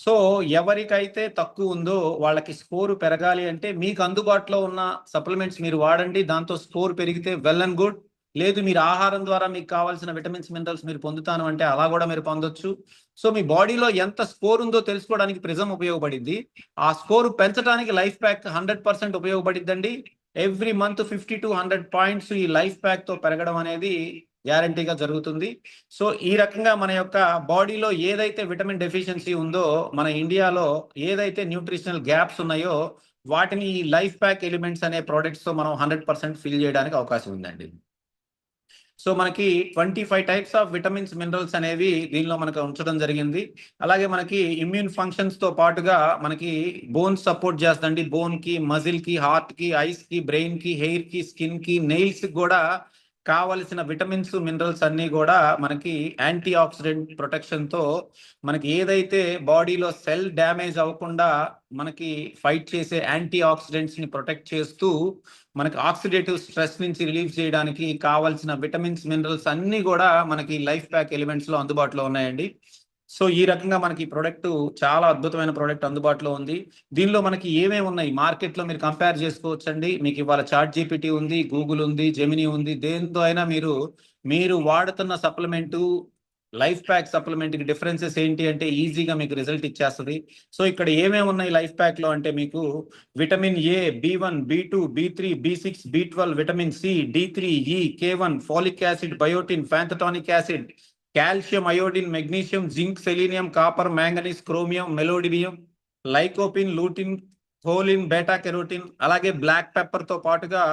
సో ఎవరికైతే తక్కువ ఉందో వాళ్ళకి స్కోర్ పెరగాలి అంటే మీకు అందుబాటులో ఉన్న సప్లిమెంట్స్ మీరు వాడండి. దాంతో స్కోర్ పెరిగితే వెల్ అండ్ గుడ్. లేదు మీరు ఆహారం ద్వారా మీకు కావాల్సిన విటమిన్స్, మినరల్స్ మీరు పొందుతాను అంటే అలా కూడా మీరు పొందొచ్చు. సో మీ బాడీలో ఎంత స్కోర్ ఉందో తెలుసుకోవడానికి ప్రిజమ్ ఉపయోగపడింది. ఆ స్కోర్ పెంచడానికి లైఫ్ ప్యాక్ 100% ఉపయోగపడిద్దండి. ఎవ్రీ మంత్ 50 to 100 పాయింట్స్ ఈ లైఫ్ ప్యాక్ తో పెరగడం అనేది గ్యారంటీగా జరుగుతుంది. సో ఈ రకంగా మన యొక్క బాడీలో ఏదైతే విటమిన్ డెఫిషియన్సీ ఉందో, మన ఇండియాలో ఏదైతే న్యూట్రిషనల్ గ్యాప్స్ ఉన్నాయో వాటిని ఈ లైఫ్ ప్యాక్ ఎలిమెంట్స్ అనే ప్రోడక్ట్స్ తో మనం 100% ఫిల్ చేయడానికి అవకాశం ఉందండి. సో మనకి 25 టైప్స్ ఆఫ్ విటమిన్స్, మినరల్స్ అనేవి దీనిలో మనకు ఉంచడం జరిగింది. అలాగే మనకి ఇమ్యూన్ ఫంక్షన్స్ తో పాటుగా మనకి బోన్ సపోర్ట్ చేస్తుందండి. బోన్ కి, మజిల్ కి, హార్ట్ కి, ఐస్ కి, బ్రెయిన్ కి, హెయిర్ కి, స్కిన్ కి, నెయిల్స్ కూడా కావలసిన విటమిన్స్, మినరల్స్ అన్ని కూడా మనకి యాంటీ ఆక్సిడెంట్ ప్రొటెక్షన్ తో మనకి ఏదైతే బాడీలో సెల్ డ్యామేజ్ అవ్వకుండా మనకి ఫైట్ చేసే యాంటీ ఆక్సిడెంట్స్ ని ప్రొటెక్ట్ చేస్తూ మనకి ఆక్సిడేటివ్ స్ట్రెస్ నుంచి రిలీఫ్ చేయడానికి కావాల్సిన విటమిన్స్, మినరల్స్ అన్ని కూడా మనకి లైఫ్ ప్యాక్ ఎలిమెంట్స్ లో అందుబాటులో ఉన్నాయండి. సో ఈ రకంగా మనకి ప్రోడక్ట్ చాలా అద్భుతమైన ప్రోడక్ట్ అందుబాటులో ఉంది. దీనిలో మనకి ఏమేమి ఉన్నాయి మార్కెట్ లో మీరు కంపేర్ చేసుకోవచ్చండి. మీకు ఇవాళ ChatGPT ఉంది, గూగుల్ ఉంది, జెమినీ ఉంది. దేంతో అయినా మీరు వాడుతున్న సప్లిమెంటు, లైఫ్ ప్యాక్ సప్లిమెంట్ కి డిఫరెన్సెస్ ఏంటి అంటే ఈజీగా మీకు రిజల్ట్ ఇచ్చేస్తుంది. సో ఇక్కడ ఏమేమి ఉన్నాయి లైఫ్ ప్యాక్ లో అంటే మీకు vitamin A, B1, B2, B3, B6, B12, vitamin C, D3, E, K1, folic acid, biotin, pantothenic acid, calcium, iodine, magnesium, zinc, selenium, copper, manganese, chromium, molybdenum, lycopene, lutein, choline, beta carotene, అలాగే black pepper తో పాటుగా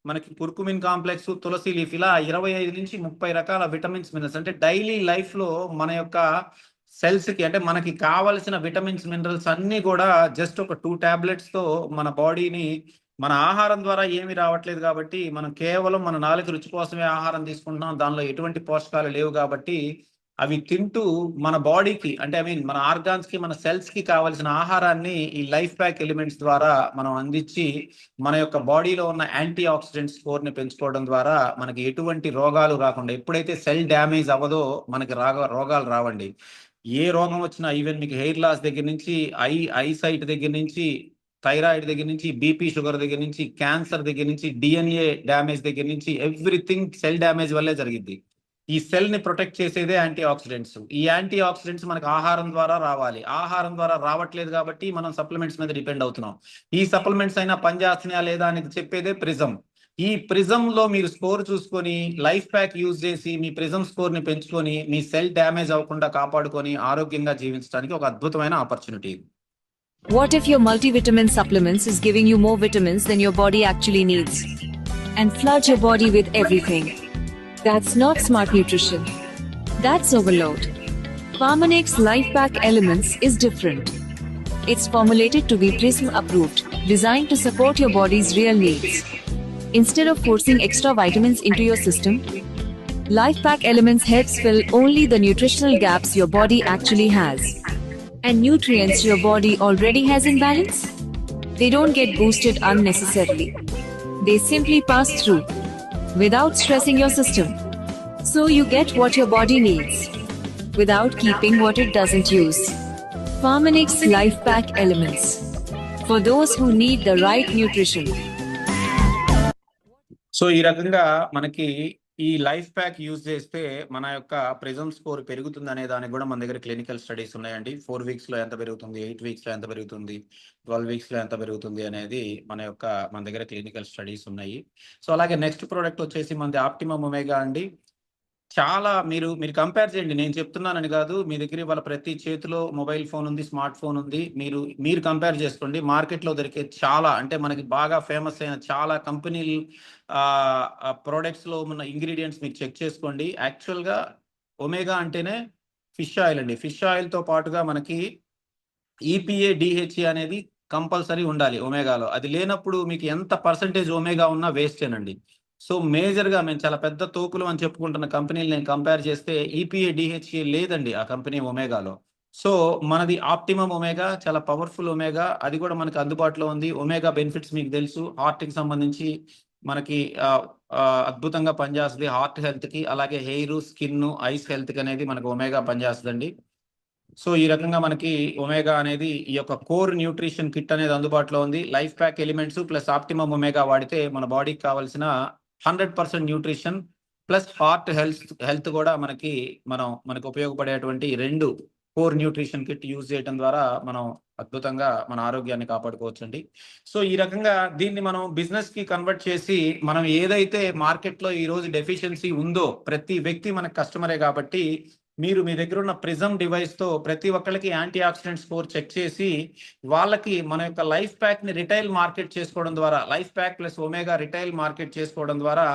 మనకి curcumin complex, తులసి leaf, ఇలా 25 నుంచి 30 రకాల vitamins, minerals. అంటే daily life లో మన యొక్క సెల్స్ కి, అంటే మనకి కావలసిన విటమిన్స్, మినరల్స్ అన్ని కూడా జస్ట్ ఒక 2 టాబ్లెట్స్ తో మన బాడీని, మన ఆహారం ద్వారా ఏమి రావట్లేదు కాబట్టి మనం కేవలం మన నాలుగు రుచి కోసమే ఆహారం తీసుకుంటున్నాం. దానిలో ఎటువంటి పోషకాలు లేవు కాబట్టి అవి తింటూ మన బాడీకి, అంటే మన ఆర్గాన్స్ కి, మన సెల్స్ కి కావాల్సిన ఆహారాన్ని ఈ లైఫ్ ప్యాక్ ఎలిమెంట్స్ ద్వారా మనం అందించి మన యొక్క బాడీలో ఉన్న యాంటీ ఆక్సిడెంట్ స్కోర్ ని పెంచుకోవడం ద్వారా మనకి ఎటువంటి రోగాలు రాకుండా, ఎప్పుడైతే సెల్ డ్యామేజ్ అవ్వదో మనకి రోగాలు రావండి. ఏ రోగం వచ్చినా, ఈవెన్ మీకు హెయిర్ లాస్ దగ్గర నుంచి, ఐసైట్ దగ్గర నుంచి, థైరాయిడ్ దగ్గర నుంచి, బీపీ షుగర్ దగ్గర నుంచి, క్యాన్సర్ దగ్గర నుంచి, DNA డ్యామేజ్ దగ్గర నుంచి, ఎవ్రీథింగ్ సెల్ డ్యామేజ్ వల్లే జరిగింది. ఈ సెల్ ని ప్రొటెక్ట్ చేసేదే యాంటీ ఆక్సిడెంట్స్. ఈ యాంటీ ఆక్సిడెంట్స్ మనకు ఆహారం ద్వారా రావాలి. ఆహారం ద్వారా రావట్లేదు కాబట్టి మనం సప్లిమెంట్స్ మీద డిపెండ్ అవుతున్నాం. ఈ సప్లిమెంట్స్ అయినా పనిచేస్తున్నాయా లేదా అనేది చెప్పేదే ప్రిజమ్. ఈ ప్రిజమ్ లో మీరు స్కోర్ చూసుకొని లైఫ్ ప్యాక్ యూజ్ చేసి మీ ప్రిజమ్ స్కోర్ ని పెంచుకొని మీ సెల్ డ్యామేజ్ అవ్వకుండా కాపాడుకొని ఆరోగ్యంగా జీవించడానికి ఒక అద్భుతమైన opportunity. What if your multivitamin supplements is giving you more vitamins than your body actually needs and flood your body with everything? That's not smart nutrition. That's overload. Farmanex Life Pack Elements is different. It's formulated to be PRISM approved, designed to support your body's real needs. Instead of forcing extra vitamins into your system, Life Pack Elements helps fill only the nutritional gaps your body actually has. And nutrients your body already has in balance? They don't get boosted unnecessarily. They simply pass through without stressing your system. So you get what your body needs without keeping what it doesn't use. Farmanex Life Pack Elements. For those who need the right nutrition. So ఈ రకంగా మనకి ఈ life pack use చేస్తే మన యొక్క prism score పెరుగుతుంది అనే దానికి కూడా మన దగ్గర క్లినికల్ స్టడీస్ ఉన్నాయండి. 4 weeks లో ఎంత పెరుగుతుంది, 8 weeks లో ఎంత పెరుగుతుంది, 12 weeks లో ఎంత పెరుగుతుంది అనేది మన దగ్గర క్లినికల్ స్టడీస్ ఉన్నాయి. సో అలాగే నెక్స్ట్ ప్రోడక్ట్ వచ్చేసి మనది ఆప్టిమమ్ ఒమేగా అండి. చాలా మీరు కంపేర్ చేయండి. నేను చెప్తున్నానని కాదు. మీ దగ్గర ఇవాళ ప్రతి చేతిలో మొబైల్ ఫోన్ ఉంది, స్మార్ట్ ఫోన్ ఉంది. మీరు కంపేర్ చేసుకోండి. మార్కెట్లో దొరికే చాలా అంటే మనకి బాగా ఫేమస్ అయిన చాలా కంపెనీలు ప్రోడక్ట్స్లో ఉన్న ఇంగ్రీడియంట్స్ మీరు చెక్ చేసుకోండి. యాక్చువల్గా ఒమేగా అంటేనే ఫిష్ ఆయిల్ అండి. ఫిష్ ఆయిల్తో పాటుగా మనకి ఈపీఏ డిహెచ్ఏ అనేది కంపల్సరీ ఉండాలి ఒమేగాలో. అది లేనప్పుడు మీకు ఎంత పర్సంటేజ్ ఒమేగా ఉన్నా వేస్టేనండి. సో మేజర్గా మేము చాలా పెద్ద తోపులు అని చెప్పుకుంటున్న కంపెనీలు నేను కంపేర్ చేస్తే ఈపీఏ డిహెచ్ఏ లేదండి ఆ కంపెనీ ఒమేగాలో. సో మనది ఆప్టిమమ్ ఒమేగా, చాలా పవర్ఫుల్ ఒమేగా. అది కూడా మనకి అందుబాటులో ఉంది. ఒమేగా బెనిఫిట్స్ మీకు తెలుసు. హార్ట్కి సంబంధించి మనకి అద్భుతంగా పనిచేస్తుంది హార్ట్ హెల్త్కి. అలాగే హెయిర్, స్కిన్, ఐస్ హెల్త్కి అనేది మనకు ఒమేగా పనిచేస్తుందండి. సో ఈ రకంగా మనకి ఒమేగా అనేది ఈ యొక్క కోర్ న్యూట్రిషన్ కిట్ అనేది అందుబాటులో ఉంది. Life pack elements plus optimum omega వాడితే మన బాడీకి కావాల్సిన 100% న్యూట్రిషన్ ప్లస్ హార్ట్ హెల్త్ కూడా మనకు ఉపయోగపడేటువంటి 2 కోర్ న్యూట్రిషన్ కిట్ యూజ్ చేయడం ద్వారా మనం అద్భుతంగా మన ఆరోగ్యాన్ని కాపాడుకోవచ్చండి. సో ఈ రకంగా దీన్ని మనం బిజినెస్ కి కన్వర్ట్ చేసి మనం ఏదైతే మార్కెట్లో ఈ రోజు డెఫిషియన్సీ ఉందో, ప్రతి వ్యక్తి మనకు కస్టమరే కాబట్టి మీ దగ్గర ఉన్న ప్రిజమ్ డివైస్ తో ప్రతి ఒక్కరికి యాంటీ ఆక్సిడెంట్ స్కోర్ చెక్ చేసి వాళ్ళకి మన యొక్క లైఫ్ ప్యాక్ ని రిటైల్ మార్కెట్ చేసుకోవడం ద్వారా, life pack plus omega retail market చేసుకోవడం ద్వారా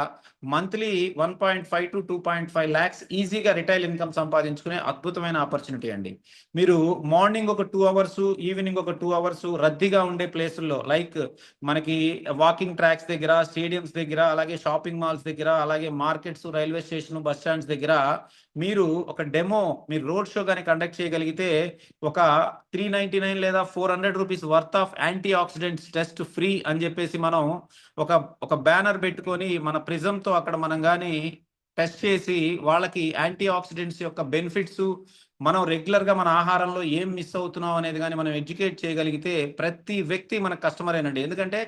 మంత్లీ 1.5 to 2.5 lakhs ఈజీగా రిటైల్ ఇన్కమ్ సంపాదించుకునే అద్భుతమైన ఆపర్చునిటీ అండి. మీరు మార్నింగ్ ఒక 2 hours, ఈవినింగ్ ఒక 2 hours రద్దీగా ఉండే ప్లేసుల్లో లైక్ మనకి వాకింగ్ ట్రాక్స్ దగ్గర, స్టేడియంస్ దగ్గర, అలాగే షాపింగ్ మాల్స్ దగ్గర, అలాగే markets, railway station, bus stands దగ్గర మీరు ఒక డెమో, మీరు రోడ్ షో కానీ కండక్ట్ చేయగలిగితే ఒక 399 లేదా 400 rupees worth of antioxidants test free అని చెప్పేసి మనం ఒక బ్యానర్ పెట్టుకొని మన ప్రిజంతో అక్కడ మనం కానీ టెస్ట్ చేసి వాళ్ళకి యాంటీ ఆక్సిడెంట్స్ యొక్క బెనిఫిట్స్, మనం రెగ్యులర్గా మన ఆహారంలో ఏం మిస్ అవుతున్నాం అనేది కానీ మనం ఎడ్యుకేట్ చేయగలిగితే ప్రతి వ్యక్తి మన కస్టమరేనండి. ఎందుకంటే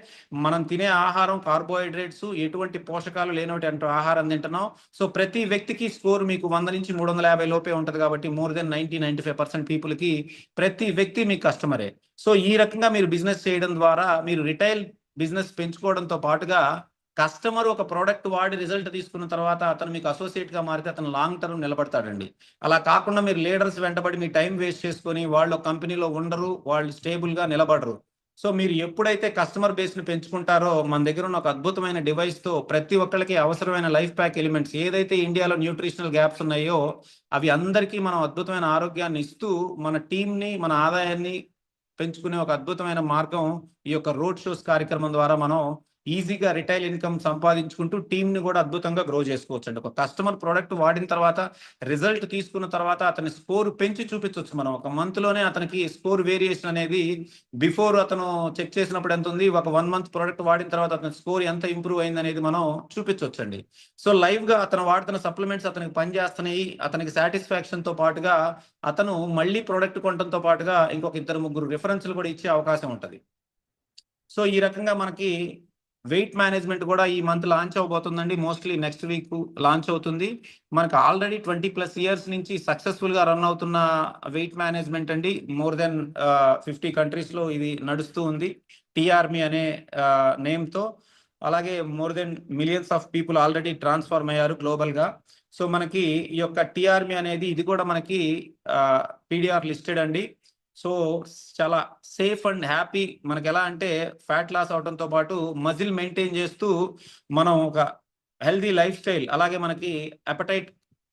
మనం తినే ఆహారం కార్బోహైడ్రేట్స్, ఎటువంటి పోషకాలు లేనటువంటి ఆహారం తింటున్నాం. సో ప్రతి వ్యక్తికి స్కోర్ మీకు 100 నుంచి 350 లోపే ఉంటుంది కాబట్టి మోర్ దెన్ 90-95% పీపుల్కి ప్రతి వ్యక్తి మీ కస్టమరే. సో ఈ రకంగా మీరు బిజినెస్ చేయడం ద్వారా మీరు రిటైల్ బిజినెస్ పెంచుకోవడంతో పాటుగా కస్టమర్ ఒక ప్రోడక్ట్ వాడి రిజల్ట్ తీసుకున్న తర్వాత అతను మీకు అసోసియేట్ గా మారితే అతను లాంగ్ టర్మ్ నిలబడతాడండి. అలా కాకుండా మీరు లీడర్స్ వెంటబడి మీ టైం వేస్ట్ చేసుకొని వాళ్ళు కంపెనీలో ఉండరు, వాళ్ళు స్టేబుల్ గా నిలబడరు. సో మీరు ఎప్పుడైతే కస్టమర్ బేస్ ని పెంచుకుంటారో మన దగ్గర ఉన్న ఒక అద్భుతమైన డివైస్ తో ప్రతి ఒక్కరికి అవసరమైన లైఫ్ ప్యాక్ ఎలిమెంట్స్ ఏదైతే ఇండియాలో న్యూట్రిషనల్ గ్యాప్స్ ఉన్నాయో అవి అందరికీ మనం అద్భుతమైన ఆరోగ్యాన్ని ఇస్తూ మన టీం ని, మన ఆదాయాన్ని పెంచుకునే ఒక అద్భుతమైన మార్గం ఈ యొక్క రోడ్ షోస్ కార్యక్రమం ద్వారా మనం ఈజీగా రిటైల్ ఇన్కమ్ సంపాదించుకుంటూ టీంని కూడా అద్భుతంగా గ్రో చేసుకోవచ్చు అండి. ఒక కస్టమర్ ప్రోడక్ట్ వాడిన తర్వాత రిజల్ట్ తీసుకున్న తర్వాత అతని స్కోర్ పెంచి చూపించవచ్చు. మనం ఒక మంత్లోనే అతనికి స్కోర్ వేరియేషన్ అనేది బిఫోర్ అతను చెక్ చేసినప్పుడు ఎంత ఉంది, ఒక 1 month ప్రోడక్ట్ వాడిన తర్వాత అతని స్కోర్ ఎంత ఇంప్రూవ్ అయింది అనేది మనం చూపించవచ్చు అండి. సో లైవ్ గా అతను వాడుతున్న సప్లిమెంట్స్ అతనికి పనిచేస్తున్నాయి, అతనికి సాటిస్ఫాక్షన్ తో పాటుగా అతను మళ్ళీ ప్రోడక్ట్ కొనడంతో పాటుగా ఇంకొక 2-3 రిఫరెన్స్లు కూడా ఇచ్చే అవకాశం ఉంటుంది. సో ఈ రకంగా మనకి వెయిట్ మేనేజ్మెంట్ కూడా ఈ మంత్ లాంచ్ అవబోతుందండి. మోస్ట్లీ నెక్స్ట్ వీక్ లాంచ్ అవుతుంది. మనకు ఆల్రెడీ 20+ years నుంచి సక్సెస్ఫుల్ గా రన్ అవుతున్న వెయిట్ మేనేజ్మెంట్ అండి. మోర్ దెన్ 50 countries లో ఇది నడుస్తూ ఉంది. టీఆర్మీ అనే నేమ్ తో. అలాగే more than millions of people already transform అయ్యారు గ్లోబల్ గా. సో మనకి ఈ యొక్క టీఆర్మీ అనేది ఇది కూడా మనకి పీడిఆర్ లిస్టెడ్ అండి. సో చాలా సేఫ్ అండ్ హ్యాపీ. మనకి ఎలా అంటే ఫ్యాట్ లాస్ అవడంతో పాటు మజిల్ మెయింటైన్ చేస్తూ మనం ఒక హెల్దీ లైఫ్ స్టైల్, అలాగే మనకి అపెటైట్,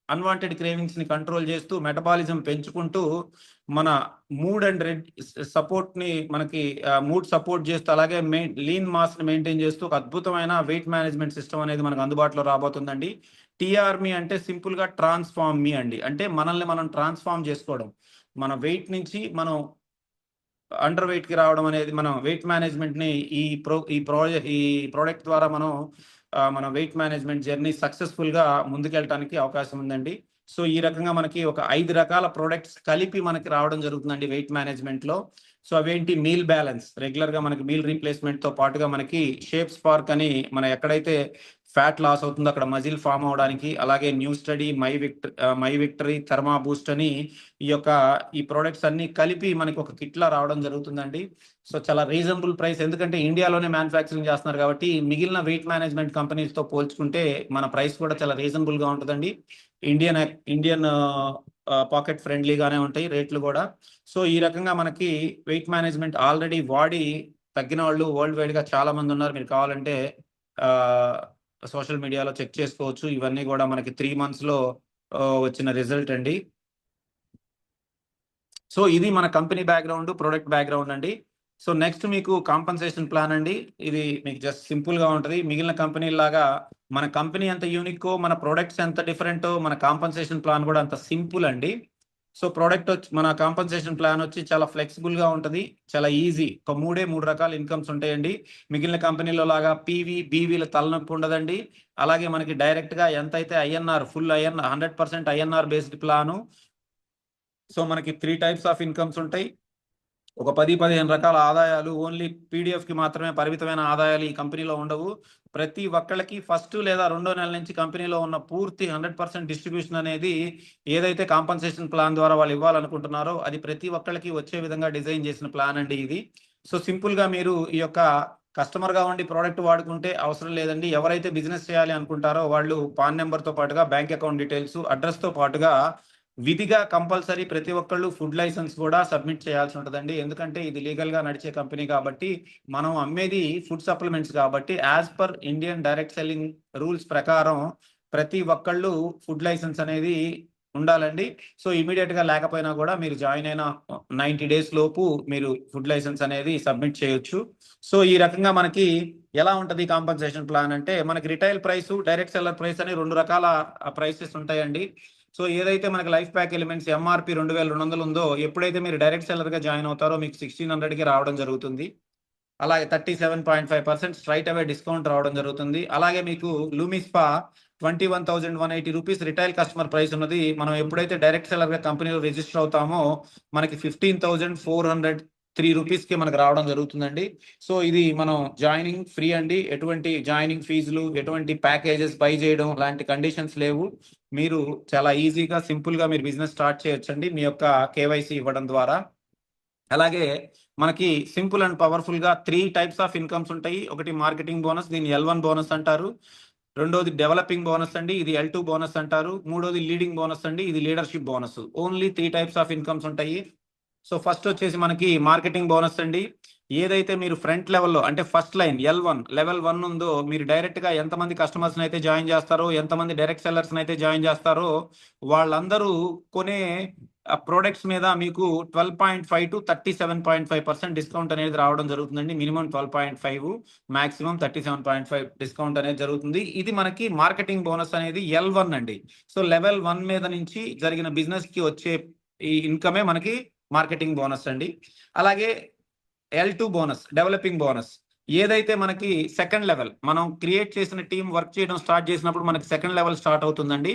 అన్వాంటెడ్ క్రేవింగ్స్ ని కంట్రోల్ చేస్తూ మెటబాలిజం పెంచుకుంటూ మన మూడ్ అండ్ సపోర్ట్ ని మనకి మూడ్ సపోర్ట్ చేస్తూ అలాగే లీన్ మాస్ ని మెయింటైన్ చేస్తూ ఒక అద్భుతమైన వెయిట్ మేనేజ్మెంట్ సిస్టమ్ అనేది మనకు అందుబాటులో రాబోతుందండి. టీఆర్మీ అంటే సింపుల్ గా ట్రాన్స్ఫార్మ్ మీ అండి. అంటే మనల్ని మనం ట్రాన్స్ఫార్మ్ చేసుకోవడం, మన వెయిట్ నుంచి మనం అండర్ వెయిట్ కి రావడం అనేది, మనం వెయిట్ మేనేజ్మెంట్ ని ఈ ప్రోడక్ట్ ద్వారా మనం మన వెయిట్ మేనేజ్మెంట్ జర్నీ సక్సెస్ఫుల్ గా ముందుకెళ్ళడానికి అవకాశం ఉందండి. సో ఈ రకంగా మనకి ఒక 5 రకాల ప్రోడక్ట్స్ కలిపి మనకి రావడం జరుగుతుందండి వెయిట్ మేనేజ్మెంట్ లో. సో అవేంటి, మీల్ బ్యాలెన్స్, రెగ్యులర్ గా మనకి మీల్ రీప్లేస్మెంట్ తో పాటుగా మనకి షేప్ స్పార్క్ అని మన ఎక్కడైతే ఫ్యాట్ లాస్ అవుతుందో అక్కడ మజిల్ ఫామ్ అవడానికి, అలాగే new study, my victory, thermo boost అని ఈ ప్రోడక్ట్స్ అన్ని కలిపి మనకి ఒక కిట్ లా రావడం జరుగుతుందండి. సో చాలా రీజనబుల్ ప్రైస్, ఎందుకంటే ఇండియాలోనే మ్యానుఫ్యాక్చరింగ్ చేస్తున్నారు కాబట్టి మిగిలిన వెయిట్ మేనేజ్మెంట్ కంపెనీస్తో పోల్చుకుంటే మన ప్రైస్ కూడా చాలా రీజనబుల్గా ఉంటుందండి. ఇండియన్ పాకెట్ ఫ్రెండ్లీగానే ఉంటాయి రేట్లు కూడా. సో ఈ రకంగా మనకి వెయిట్ మేనేజ్మెంట్ ఆల్రెడీ వాడి తగ్గిన వాళ్ళు వరల్డ్ వైడ్గా చాలా మంది ఉన్నారు. మీరు కావాలంటే సోషల్ మీడియాలో చెక్ చేసుకోవచ్చు. ఇవన్నీ కూడా మనకి 3 monthsలో వచ్చిన రిజల్ట్ అండి. సో ఇది మన కంపెనీ బ్యాక్గ్రౌండ్, ప్రొడక్ట్ బ్యాక్గ్రౌండ్ అండి. సో నెక్స్ట్ మీకు కాంపన్సేషన్ ప్లాన్ అండి. ఇది మీకు జస్ట్ సింపుల్గా ఉంటుంది. మిగిలిన కంపెనీలాగా మన కంపెనీ ఎంత యూనిక్కో, మన ప్రొడక్ట్స్ ఎంత డిఫరెంటో, మన కాంపన్సేషన్ ప్లాన్ కూడా అంత సింపుల్ అండి. సో ప్రోడక్ట్ వచ్చి మన కాంపన్సేషన్ ప్లాన్ వచ్చి చాలా ఫ్లెక్సిబుల్గా ఉంటుంది, చాలా ఈజీ. ఒక 3 రకాల ఇన్కమ్స్ ఉంటాయండి. మిగిలిన కంపెనీలో లాగా పీవీ బీవీల తలనొప్పి ఉండదండి. అలాగే మనకి డైరెక్ట్గా ఎంతైతే INR, full 100% INR based plan. So మనకి 3 types ఆఫ్ ఇన్కమ్స్ ఉంటాయి. ఒక 10-15 రకాల ఆదాయాలు, ఓన్లీ పీడిఎఫ్కి మాత్రమే పరిమితమైన ఆదాయాలు ఈ కంపెనీలో ఉండవు. ప్రతి ఒక్కళ్ళకి ఫస్ట్ లేదా 2వ నెల నుంచి కంపెనీలో ఉన్న పూర్తి 100% డిస్ట్రిబ్యూషన్ అనేది ఏదైతే కాంపన్సేషన్ ప్లాన్ ద్వారా వాళ్ళు ఇవ్వాలనుకుంటున్నారో అది ప్రతి ఒక్కళ్ళకి వచ్చే విధంగా డిజైన్ చేసిన ప్లాన్ అండి ఇది. సో సింపుల్గా మీరు ఈ యొక్క కస్టమర్గా ఉండి ప్రోడక్ట్ వాడుకుంటే అవసరం లేదండి. ఎవరైతే బిజినెస్ చేయాలి అనుకుంటారో వాళ్ళు పాన్ నెంబర్తో పాటుగా బ్యాంక్ అకౌంట్ డీటెయిల్స్, అడ్రస్తో పాటుగా విధిగా కంపల్సరీ ప్రతి ఒక్కళ్ళు ఫుడ్ లైసెన్స్ కూడా సబ్మిట్ చేయాల్సి ఉంటుందండి. ఎందుకంటే ఇది లీగల్గా నడిచే కంపెనీ కాబట్టి, మనం అమ్మేది ఫుడ్ సప్లిమెంట్స్ కాబట్టి as per Indian direct selling rules ప్రకారం ప్రతి ఒక్కళ్ళు ఫుడ్ లైసెన్స్ అనేది ఉండాలండి. సో ఇమీడియట్గా లేకపోయినా కూడా మీరు జాయిన్ అయిన 90 days లోపు మీరు ఫుడ్ లైసెన్స్ అనేది సబ్మిట్ చేయొచ్చు. సో ఈ రకంగా మనకి ఎలా ఉంటుంది కాంపన్సేషన్ ప్లాన్ అంటే, మనకి retail price, direct seller price అని 2 రకాల ప్రైసెస్ ఉంటాయండి. సో ఏదైతే మనకి లైఫ్ ప్యాక్ ఎలిమెంట్స్ ఎంఆర్పి 2200 ఉందో, ఎప్పుడైతే మీరు డైరెక్ట్ సెల్లర్గా జాయిన్ అవుతారో మీకు 1600కి రావడం జరుగుతుంది. అలాగే 37.5% స్ట్రైట్ అవే డిస్కౌంట్ రావడం జరుగుతుంది. అలాగే మీకు లూమిస్పా 21,180 రూపీస్ రిటైల్ కస్టమర్ ప్రైస్ ఉన్నది. మనం ఎప్పుడైతే డైరెక్ట్ సెల్లర్గా కంపెనీలో రిజిస్టర్ అవుతామో మనకి 15,403 రూపీస్కి మనకు రావడం జరుగుతుందండి. సో ఇది మనం జాయినింగ్ ఫ్రీ అండి. ఎటువంటి జాయినింగ్ ఫీజులు, ఎటువంటి ప్యాకేజెస్ బై చేయడం లాంటి కండిషన్స్ లేవు. మీరు చాలా ఈజీగా సింపుల్గా మీరు బిజినెస్ స్టార్ట్ చేయొచ్చండి మీ యొక్క కేవైసీ ఇవ్వడం ద్వారా. అలాగే మనకి సింపుల్ అండ్ పవర్ఫుల్గా 3 types ఆఫ్ ఇన్కమ్స్ ఉంటాయి. ఒకటి మార్కెటింగ్ బోనస్, దీన్ని L1 బోనస్ అంటారు. రెండోది డెవలపింగ్ బోనస్ అండి, ఇది L2 బోనస్ అంటారు. మూడోది లీడింగ్ బోనస్ అండి, ఇది leadership bonus. Only 3 types of incomes ఉంటాయి. సో ఫస్ట్ వచ్చేసి మనకి మార్కెటింగ్ బోనస్ అండి. ఏదైతే మీరు ఫ్రంట్ లెవెల్లో అంటే ఫస్ట్ లైన్ L1 లెవెల్ 1 ఉందో, మీరు డైరెక్ట్గా ఎంతమంది కస్టమర్స్ని అయితే జాయిన్ చేస్తారో, ఎంతమంది డైరెక్ట్ సెల్లర్స్ని అయితే జాయిన్ చేస్తారో వాళ్ళందరూ కొనే ప్రోడక్ట్స్ మీద మీకు 12.5 to 37.5% డిస్కౌంట్ అనేది రావడం జరుగుతుందండి. మినిమం 12.5, మాక్సిమం 37.5 డిస్కౌంట్ అనేది జరుగుతుంది. ఇది మనకి మార్కెటింగ్ బోనస్ అనేది L1 అండి. సో లెవెల్ 1 మీద నుంచి జరిగిన బిజినెస్కి వచ్చే ఈ ఇన్కమే మనకి మార్కెటింగ్ బోనస్ అండి. అలాగే L2 బోనస్, డెవలపింగ్ బోనస్. ఏదైతే మనకి సెకండ్ లెవెల్, మనం క్రియేట్ చేసిన టీం వర్క్ చేయడం స్టార్ట్ చేసినప్పుడు మనకి సెకండ్ లెవెల్ స్టార్ట్ అవుతుందండి.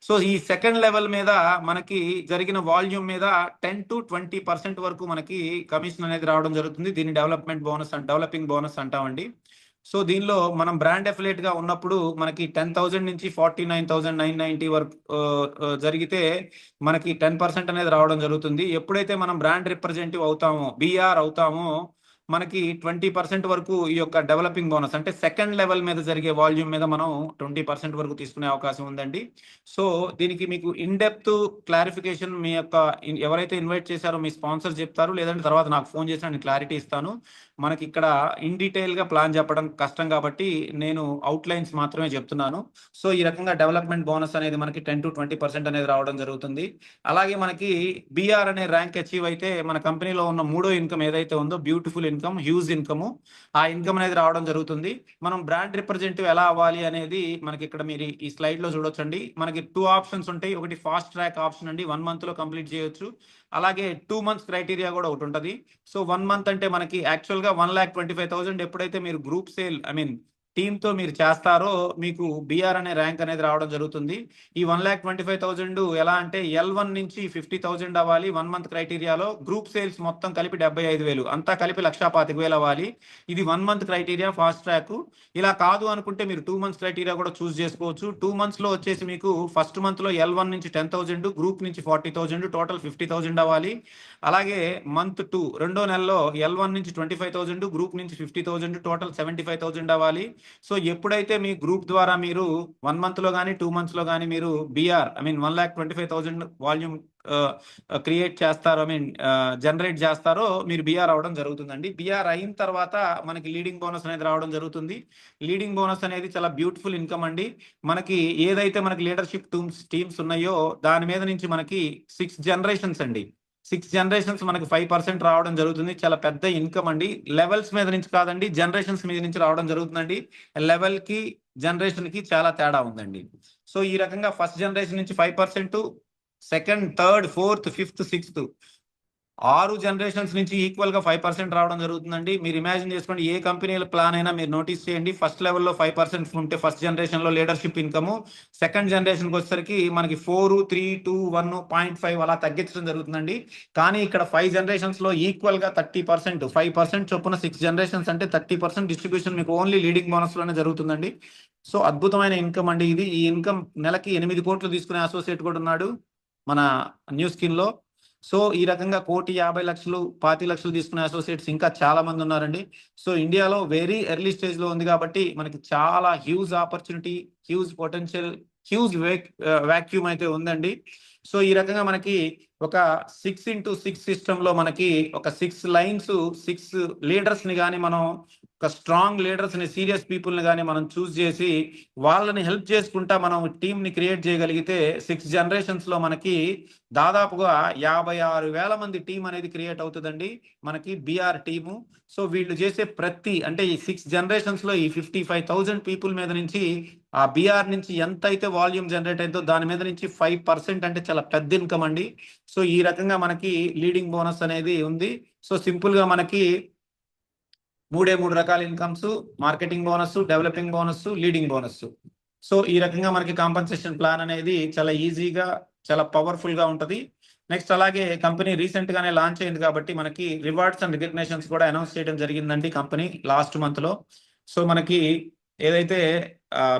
సో ఈ సెకండ్ లెవెల్ మీద మనకి జరిగిన వాల్యూమ్ మీద 10 to 20% వరకు మనకి కమిషన్ అనేది రావడం జరుగుతుంది. దీన్ని డెవలపింగ్ బోనస్ అంటామండి. సో దీనిలో మనం బ్రాండ్ అఫిలియేట్గా ఉన్నప్పుడు మనకి 10,000 నుంచి 49,990 వరకు జరిగితే మనకి 10% అనేది రావడం జరుగుతుంది. ఎప్పుడైతే మనం బ్రాండ్ రిప్రజెంటేటివ్ అవుతామో, BR అవుతామో, మనకి 20% వరకు ఈ యొక్క డెవలపింగ్ బోనస్ అంటే సెకండ్ లెవెల్ మీద జరిగే వాల్యూమ్ మీద మనం 20% వరకు తీసుకునే అవకాశం ఉందండి. సో దీనికి మీకు ఇన్ డెప్త్ క్లారిఫికేషన్ మీ యొక్క ఎవరైతే ఇన్వైట్ చేశారో మీ స్పాన్సర్ చెప్తారు, లేదంటే తర్వాత నాకు ఫోన్ చేసి నేను క్లారిటీ ఇస్తాను. మనకి ఇక్కడ ఇన్ డీటెయిల్గా ప్లాన్ చెప్పడం కష్టం కాబట్టి నేను అవుట్లైన్స్ మాత్రమే చెప్తున్నాను. సో ఈ రకంగా డెవలప్మెంట్ బోనస్ అనేది మనకి 10 to 20% అనేది రావడం జరుగుతుంది. అలాగే మనకి BR అనే ర్యాంక్ అచీవ్ అయితే మన కంపెనీలో ఉన్న 3వ ఇన్కమ్ ఏదైతే ఉందో, బ్యూటిఫుల్ ఇన్కమ్, హ్యూజ్ ఇన్కమ్, ఆ ఇన్కమ్ అనేది రావడం జరుగుతుంది. మనం బ్రాండ్ రిప్రజెంటేటివ్ ఎలా అవ్వాలి అనేది మనకి ఇక్కడ మీరు ఈ స్లైడ్లో చూడొచ్చండి. మనకి 2 ఆప్షన్స్ ఉంటాయి. ఒకటి ఫాస్ట్ ట్రాక్ ఆప్షన్ అండి, 1 monthలో కంప్లీట్ చేయొచ్చు. అలాగే 2 months క్రైటీరియా కూడా ఒకటి ఉంటుంది. సో 1 month అంటే మనకి యాక్చువల్గా 1,25,000 ఎప్పుడైతే మీరు గ్రూప్ సేల్ టీంతో మీరు చేస్తారో మీకు బిఆర్ అనే ర్యాంక్ అనేది రావడం జరుగుతుంది. ఈ 1,25,000 ఎలా అంటే L1 నుంచి 50,000 అవ్వాలి 1 మంత్ క్రైటీరియాలో. గ్రూప్ సేల్స్ మొత్తం కలిపి 75,000 అంతా కలిపి 1,25,000 అవ్వాలి. ఇది 1 మంత్ క్రైటీరియా ఫాస్ట్ ట్రాక్. ఇలా కాదు అనుకుంటే మీరు 2 మంత్స్ క్రైటీరియా కూడా చూస్ చేసుకోవచ్చు. 2 మంత్స్ లో వచ్చేసి మీకు ఫస్ట్ మంత్ లో L1 నుంచి 10,000, గ్రూప్ నుంచి 40,000, టోటల్ 50,000 అవ్వాలి. అలాగే మంత్ 2 రెండో నెలలో L1 నుంచి 25,000, గ్రూప్ నుంచి 50,000, టోటల్ 75,000 అవ్వాలి. సో ఎప్పుడైతే మీ గ్రూప్ ద్వారా మీరు 1 మంత్ లో కానీ 2 మంత్స్ లో కానీ మీరు బిఆర్ 1,25,000 వాల్యూమ్ క్రియేట్ చేస్తారో జనరేట్ చేస్తారో మీరు బిఆర్ అవడం జరుగుతుందండి. బిఆర్ అయిన తర్వాత మనకి లీడింగ్ బోనస్ అనేది రావడం జరుగుతుంది. లీడింగ్ బోనస్ అనేది చాలా బ్యూటిఫుల్ ఇన్కమ్ అండి. మనకి ఏదైతే మనకి లీడర్షిప్ టీమ్స్ ఉన్నాయో దాని మీద నుంచి మనకి 6 జనరేషన్స్ అండి. 6 జనరేషన్స్ మనకి 5% రావడం జరుగుతుంది. చాలా పెద్ద ఇన్కమ్ అండి. లెవెల్స్ మీద నుంచి కాదండి, జనరేషన్స్ మీద నుంచి రావడం జరుగుతుందండి. లెవెల్ కి జనరేషన్ కి చాలా తేడా ఉందండి. సో ఈ రకంగా ఫస్ట్ జనరేషన్ నుంచి 5%, second, third, fourth, fifth, 6th 6 generations నుంచి ఈక్వల్ గా 5% రావడం జరుగుతుందండి. మీరు ఇమాజిన్ చేసుకోండి, ఏ కంపెనీల ప్లాన్ అయినా మీరు నోటీస్ చేయండి. ఫస్ట్ లెవెల్లో 5% ఉంటే ఫస్ట్ జనరేషన్ లో లీడర్షిప్ ఇన్కమ్, సెకండ్ జనరేషన్ కి వచ్చేసరికి మనకి 4, 3, 2, 1, 0.5 అలా తగ్గించడం జరుగుతుందండి. కానీ ఇక్కడ 5 జనరేషన్స్ లో ఈక్వల్ గా 30%, 5% చొప్పున 6 జనరేషన్స్ అంటే 30% డిస్ట్రిబ్యూషన్ మీకు ఓన్లీ లీడింగ్ బోనస్ లోనే జరుగుతుందండి. సో అద్భుతమైన ఇన్కమ్ అండి ఇది. ఈ ఇన్కమ్ నెలకి 8 కోట్లు తీసుకునే అసోసియేట్ కూడా ఉన్నాడు మన న్యూ స్కిన్ లో. సో ఈ రకంగా 1,50,00,000, 25,00,000 తీసుకునే అసోసియేట్స్ ఇంకా చాలా మంది ఉన్నారండి. సో ఇండియాలో వెరీ ఎర్లీ స్టేజ్ లో ఉంది కాబట్టి మనకి చాలా huge opportunity, huge potential, huge vacuum అయితే ఉందండి. సో ఈ రకంగా మనకి ఒక 6x6 సిస్టమ్ లో మనకి ఒక 6 లైన్స్, 6 లీడర్స్ ని కానీ మనం ఒక స్ట్రాంగ్ లీడర్స్ ని, సీరియస్ పీపుల్ ని కానీ మనం చూస్ చేసి వాళ్ళని హెల్ప్ చేసుకుంటా మనం టీమ్ ని క్రియేట్ చేయగలిగితే 6 జనరేషన్స్ లో మనకి దాదాపుగా 56,000 మంది టీం అనేది క్రియేట్ అవుతుందండి మనకి బిఆర్ టీము. సో వీళ్ళు చేసే ప్రతి అంటే ఈ 6 జనరేషన్స్ లో ఈ 55,000 పీపుల్ మీద నుంచి ఆ బిఆర్ నుంచి ఎంత అయితే వాల్యూమ్ జనరేట్ అయిందో దాని మీద నుంచి 5% అంటే చాలా పెద్ద ఇన్కమ్ అండి. సో ఈ రకంగా మనకి లీడింగ్ బోనస్ అనేది ఉంది. సో సింపుల్ గా మనకి 3 రకాల incomes: marketing bonus, developing bonus, leading bonus. So ఈ రకంగా మనకి కాంపన్సేషన్ ప్లాన్ అనేది చాలా ఈజీగా, చాలా పవర్ఫుల్ గా ఉంటది. నెక్స్ట్ అలాగే కంపెనీ రీసెంట్ గానే లాంచ్ అయింది కాబట్టి మనకి రివార్డ్స్ అండ్ రికగ్నిషన్స్ కూడా అనౌన్స్ చేయడం జరిగిందండి కంపెనీ లాస్ట్ మంత్ లో. సో మనకి ఏదైతే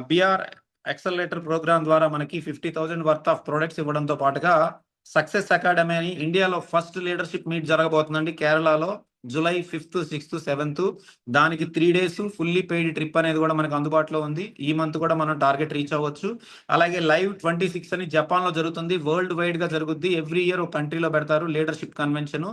బిఆర్ యాక్సలరేటర్ ప్రోగ్రామ్ ద్వారా మనకి 50,000 వర్త్ ఆఫ్ ప్రొడక్ట్స్ ఇవ్వడంతో పాటుగా సక్సెస్ అకాడమీ అని ఇండియాలో ఫస్ట్ లీడర్షిప్ మీట్ జరగబోతుందండి కేరళలో జూలై 5th, 6th, 7th. దానికి 3 days ఫుల్లీ పెయిడ్ ట్రిప్ అనేది కూడా మనకు అందుబాటులో ఉంది. ఈ మంత్ కూడా మనం టార్గెట్ రీచ్ అవ్వచ్చు. అలాగే లైవ్ 26 అని జపాన్ లో జరుగుతుంది. వరల్డ్ వైడ్ గా జరుగుద్ది. ఎవ్రీ ఇయర్ ఒక కంట్రీలో పెడతారు లీడర్షిప్ కన్వెన్షన్.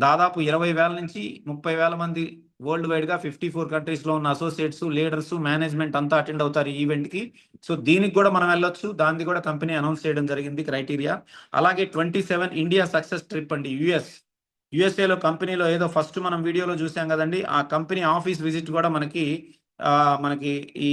దాదాపు 20,000 నుంచి 30,000 మంది వరల్డ్ వైడ్ గా 54 కంట్రీస్ లో ఉన్న అసోసియేట్స్, లీడర్స్, మేనేజ్మెంట్ అంతా అటెండ్ అవుతారు ఈ ఈవెంట్ కి. సో దీనికి కూడా మనం వెళ్ళొచ్చు. దాన్ని కూడా కంపెనీ అనౌన్స్ చేయడం జరిగింది క్రైటీరియా. అలాగే 27 ఇండియా సక్సెస్ ట్రిప్ అండి యుఎస్ఏలో కంపెనీలో ఏదో ఫస్ట్ మనం వీడియోలో చూసాం కదండి, ఆ కంపెనీ ఆఫీస్ విజిట్ కూడా మనకి ఈ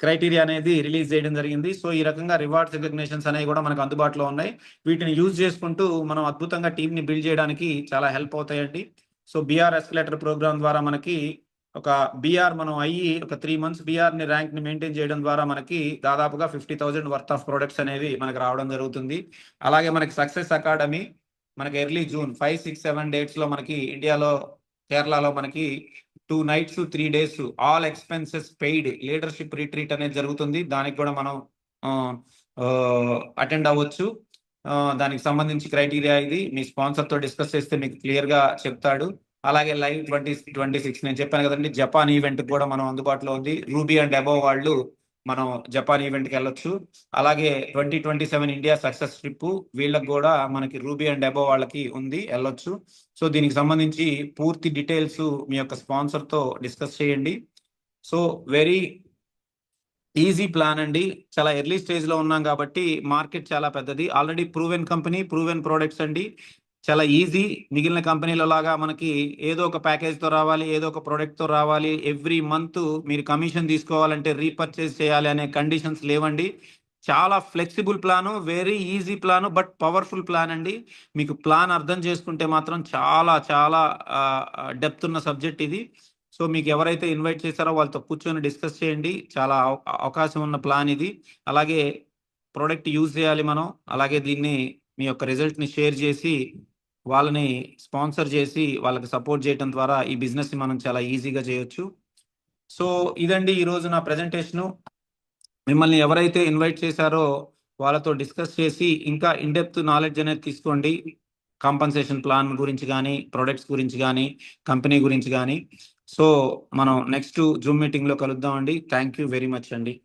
క్రైటీరియా అనేది రిలీజ్ చేయడం జరిగింది. సో ఈ రకంగా రివార్డ్స్, రికగ్నిషన్స్ అనేవి కూడా మనకు అందుబాటులో ఉన్నాయి. వీటిని యూజ్ చేసుకుంటూ మనం అద్భుతంగా టీమ్ ని బిల్డ్ చేయడానికి చాలా హెల్ప్ అవుతాయండి. సో బిఆర్ ఎస్కలేటర్ ప్రోగ్రామ్ ద్వారా మనకి ఒక బిఆర్ మనం అయ్యి ఒక 3 months బిఆర్ ని ర్యాంక్ ని మెయింటైన్ చేయడం ద్వారా మనకి దాదాపుగా 50,000 వర్త్ ఆఫ్ ప్రొడక్ట్స్ అనేవి మనకి రావడం జరుగుతుంది. అలాగే మనకి సక్సెస్ అకాడమీ మనకి ఎర్లీ జూన్ 5, 6, 7 dates లో మనకి ఇండియాలో కేరళలో మనకి 2 nights, 3 days all expenses paid leadership retreat అనేది జరుగుతుంది. దానికి కూడా మనం అటెండ్ అవ్వచ్చు. దానికి సంబంధించి క్రైటీరియా ఇది మీ స్పాన్సర్ తో డిస్కస్ చేస్తే మీకు క్లియర్ గా చెప్తాడు. అలాగే లైవ్ 2026 నేను చెప్పాను కదండి, జపాన్ ఈవెంట్ కూడా మనం అందుబాటులో ఉంది. రూబీ అండ్ అబోవ్ వాళ్ళు మనం జపాన్ ఈవెంట్ కి వెళ్ళొచ్చు. అలాగే 2027 ఇండియా సక్సెస్ ట్రిప్ వీళ్ళకి కూడా మనకి రూబీ అండ్ అబోవ్ వాళ్ళకి ఉంది, వెళ్ళొచ్చు. సో దీనికి సంబంధించి పూర్తి డీటెయిల్స్ మీ యొక్క స్పాన్సర్ తో డిస్కస్ చేయండి. సో వెరీ ఈజీ ప్లాన్ అండి. చాలా ఎర్లీ స్టేజ్ లో ఉన్నాం కాబట్టి మార్కెట్ చాలా పెద్దది. Already proven company, proven products అండి. చాలా ఈజీ. మిగిలిన కంపెనీల లాగా మనకి ఏదో ఒక ప్యాకేజ్ తో రావాలి, ఏదో ఒక ప్రొడక్ట్ తో రావాలి, ఎవ్రీ మంత్ మీరు కమిషన్ తీసుకోవాలంటే రీపర్చేజ్ చేయాలి అనే కండిషన్స్ లేవండి. చాలా flexible plan, very easy plan, but powerful plan అండి. మీకు ప్లాన్ అర్థం చేసుకుంటే మాత్రం చాలా చాలా డెప్త్ ఉన్న సబ్జెక్ట్ ఇది. సో మీకు ఎవరైతే ఇన్వైట్ చేశారో వాళ్ళతో కూర్చొని డిస్కస్ చేయండి. చాలా అవకాశం ఉన్న ప్లాన్ ఇది. అలాగే ప్రోడక్ట్ యూజ్ చేయాలి మనం. అలాగే దీన్ని మీ యొక్క రిజల్ట్ని షేర్ చేసి వాళ్ళని స్పాన్సర్ చేసి వాళ్ళకి సపోర్ట్ చేయడం ద్వారా ఈ బిజినెస్ని మనం చాలా ఈజీగా చేయొచ్చు. సో ఇదండి ఈరోజు నా ప్రజెంటేషను. మిమ్మల్ని ఎవరైతే ఇన్వైట్ చేశారో వాళ్ళతో డిస్కస్ చేసి ఇంకా ఇన్డెప్త్ నాలెడ్జ్ అనేది తీసుకోండి. కాంపన్సేషన్ ప్లాన్ గురించి కానీ, ప్రొడక్ట్స్ గురించి కానీ, కంపెనీ గురించి కానీ. సో మనం నెక్స్ట్ జూమ్ మీటింగ్లో కలుద్దామండి. థ్యాంక్ యూ వెరీ మచ్ అండి.